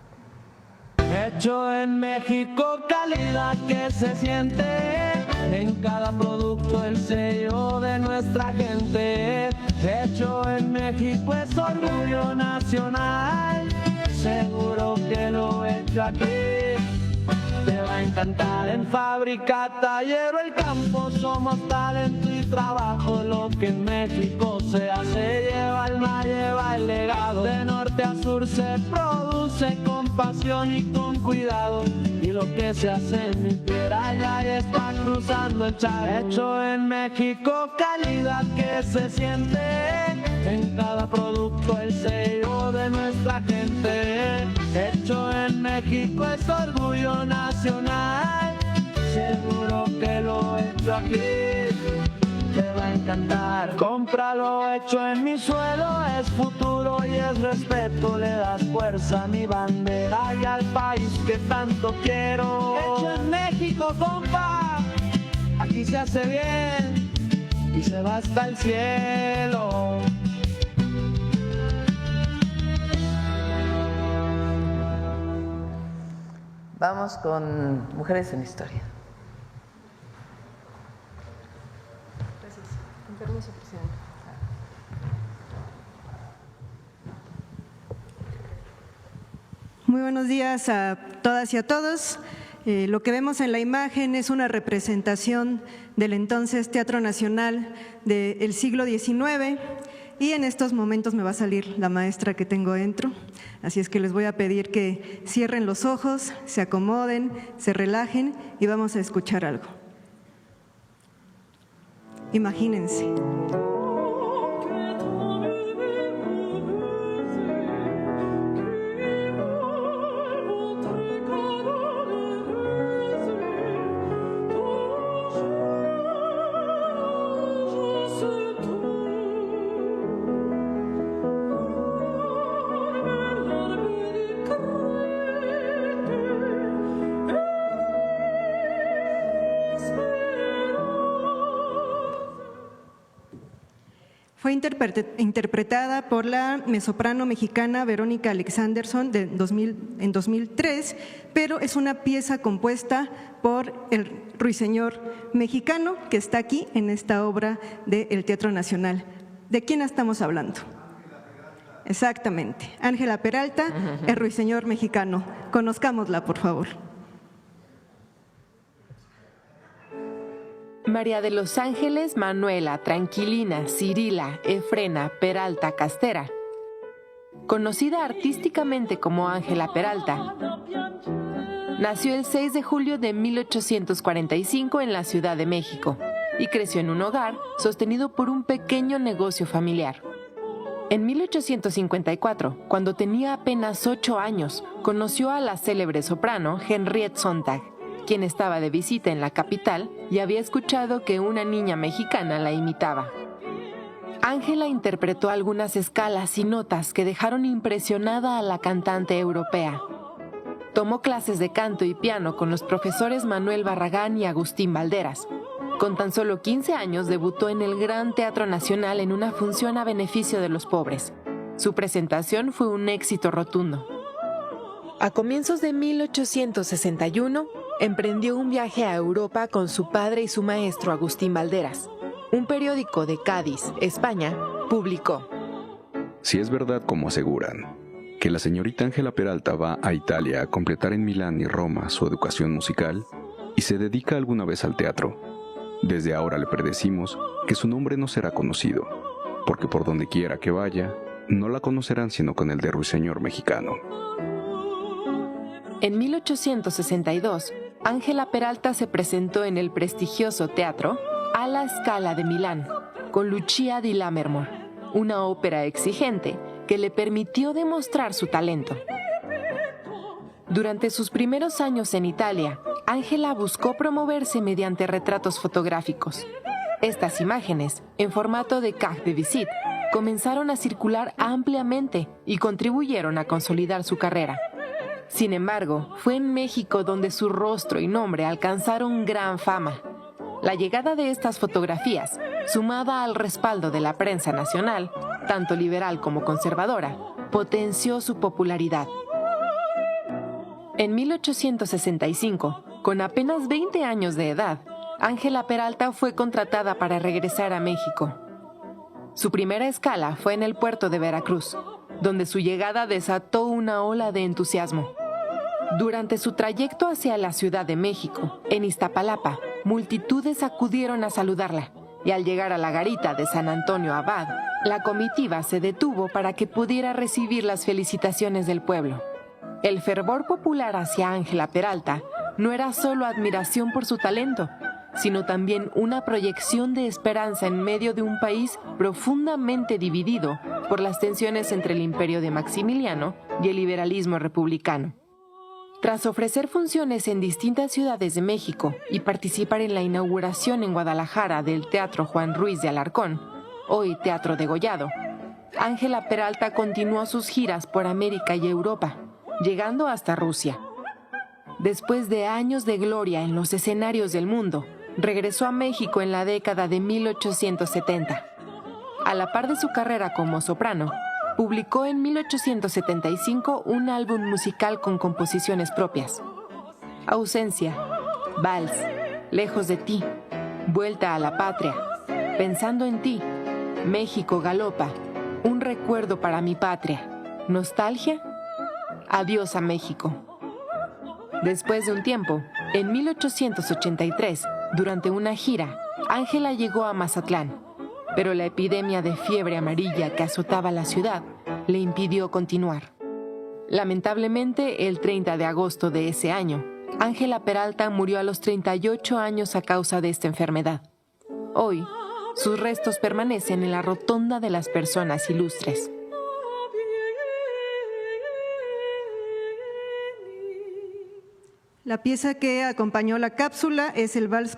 Hecho en México, calidad que se siente en cada producto, el sello de nuestra gente. Hecho en México es orgullo nacional, seguro que lo he hecho aquí. Te va a encantar. En fábrica, taller o el campo somos talento y trabajo. Lo que en México se hace lleva alma, lleva el legado. De norte a sur se produce con pasión y con cuidado. Y lo que se hace en mi tierra ya está cruzando el charco. Hecho en México, calidad que se siente en cada producto, el sello de nuestra gente. Hecho en México es orgullo nacional, seguro que lo he hecho aquí, te va a encantar. Cómpralo hecho en mi suelo, es futuro y es respeto. Le das fuerza a mi bandera y al país que tanto quiero. Hecho en México, compa, aquí se hace bien y se va hasta el cielo. Vamos con Mujeres en la Historia. Gracias. Con permiso, presidente. Muy buenos días a todas y a todos. Lo que vemos en la imagen es una representación del entonces Teatro Nacional del siglo XIX. Y en estos momentos me va a salir la maestra que tengo dentro, así es que les voy a pedir que cierren los ojos, se acomoden, se relajen y vamos a escuchar algo. Imagínense. Fue interpretada por la mezzosoprano mexicana Verónica Alexanderson en 2003, pero es una pieza compuesta por el ruiseñor mexicano que está aquí en esta obra del Teatro Nacional. ¿De quién estamos hablando? Exactamente, Ángela Peralta, el ruiseñor mexicano. Conozcámosla, por favor. María de los Ángeles Manuela Tranquilina Cirila Efrena Peralta Castera, conocida artísticamente como Ángela Peralta, nació el 6 de julio de 1845 en la Ciudad de México y creció en un hogar sostenido por un pequeño negocio familiar. En 1854, cuando tenía apenas 8 años, conoció a la célebre soprano Henriette Sontag, quien estaba de visita en la capital y había escuchado que una niña mexicana la imitaba. Ángela interpretó algunas escalas y notas que dejaron impresionada a la cantante europea. Tomó clases de canto y piano con los profesores Manuel Barragán y Agustín Valderas. Con tan solo 15 años debutó en el Gran Teatro Nacional en una función a beneficio de los pobres. Su presentación fue un éxito rotundo. A comienzos de 1861, emprendió un viaje a Europa con su padre y su maestro Agustín Valderas. Un periódico de Cádiz, España, publicó: Si es verdad como aseguran, que la señorita Ángela Peralta va a Italia a completar en Milán y Roma su educación musical y se dedica alguna vez al teatro, desde ahora le predecimos que su nombre no será conocido, porque por donde quiera que vaya, no la conocerán sino con el de ruiseñor mexicano. En 1862, Ángela Peralta se presentó en el prestigioso teatro Alla Scala de Milán, con Lucia di Lammermoor, una ópera exigente que le permitió demostrar su talento. Durante sus primeros años en Italia, Ángela buscó promoverse mediante retratos fotográficos. Estas imágenes, en formato de carte de visite, comenzaron a circular ampliamente y contribuyeron a consolidar su carrera. Sin embargo, fue en México donde su rostro y nombre alcanzaron gran fama. La llegada de estas fotografías, sumada al respaldo de la prensa nacional, tanto liberal como conservadora, potenció su popularidad. En 1865, con apenas 20 años de edad, Ángela Peralta fue contratada para regresar a México. Su primera escala fue en el puerto de Veracruz, donde su llegada desató una ola de entusiasmo. Durante su trayecto hacia la Ciudad de México, en Iztapalapa, multitudes acudieron a saludarla, y al llegar a la garita de San Antonio Abad, la comitiva se detuvo para que pudiera recibir las felicitaciones del pueblo. El fervor popular hacia Ángela Peralta no era solo admiración por su talento, sino también una proyección de esperanza en medio de un país profundamente dividido por las tensiones entre el imperio de Maximiliano y el liberalismo republicano. Tras ofrecer funciones en distintas ciudades de México y participar en la inauguración en Guadalajara del Teatro Juan Ruiz de Alarcón, hoy Teatro Degollado, Ángela Peralta continuó sus giras por América y Europa, llegando hasta Rusia. Después de años de gloria en los escenarios del mundo, regresó a México en la década de 1870. A la par de su carrera como soprano, publicó en 1875 un álbum musical con composiciones propias: Ausencia, Vals, Lejos de ti, Vuelta a la patria, Pensando en ti, México galopa, Un recuerdo para mi patria, Nostalgia, Adiós a México. Después de un tiempo, en 1883, durante una gira, Ángela llegó a Mazatlán, pero la epidemia de fiebre amarilla que azotaba la ciudad le impidió continuar. Lamentablemente, el 30 de agosto de ese año, Ángela Peralta murió a los 38 años a causa de esta enfermedad. Hoy, sus restos permanecen en la Rotonda de las Personas Ilustres. La pieza que acompañó la cápsula es el Vals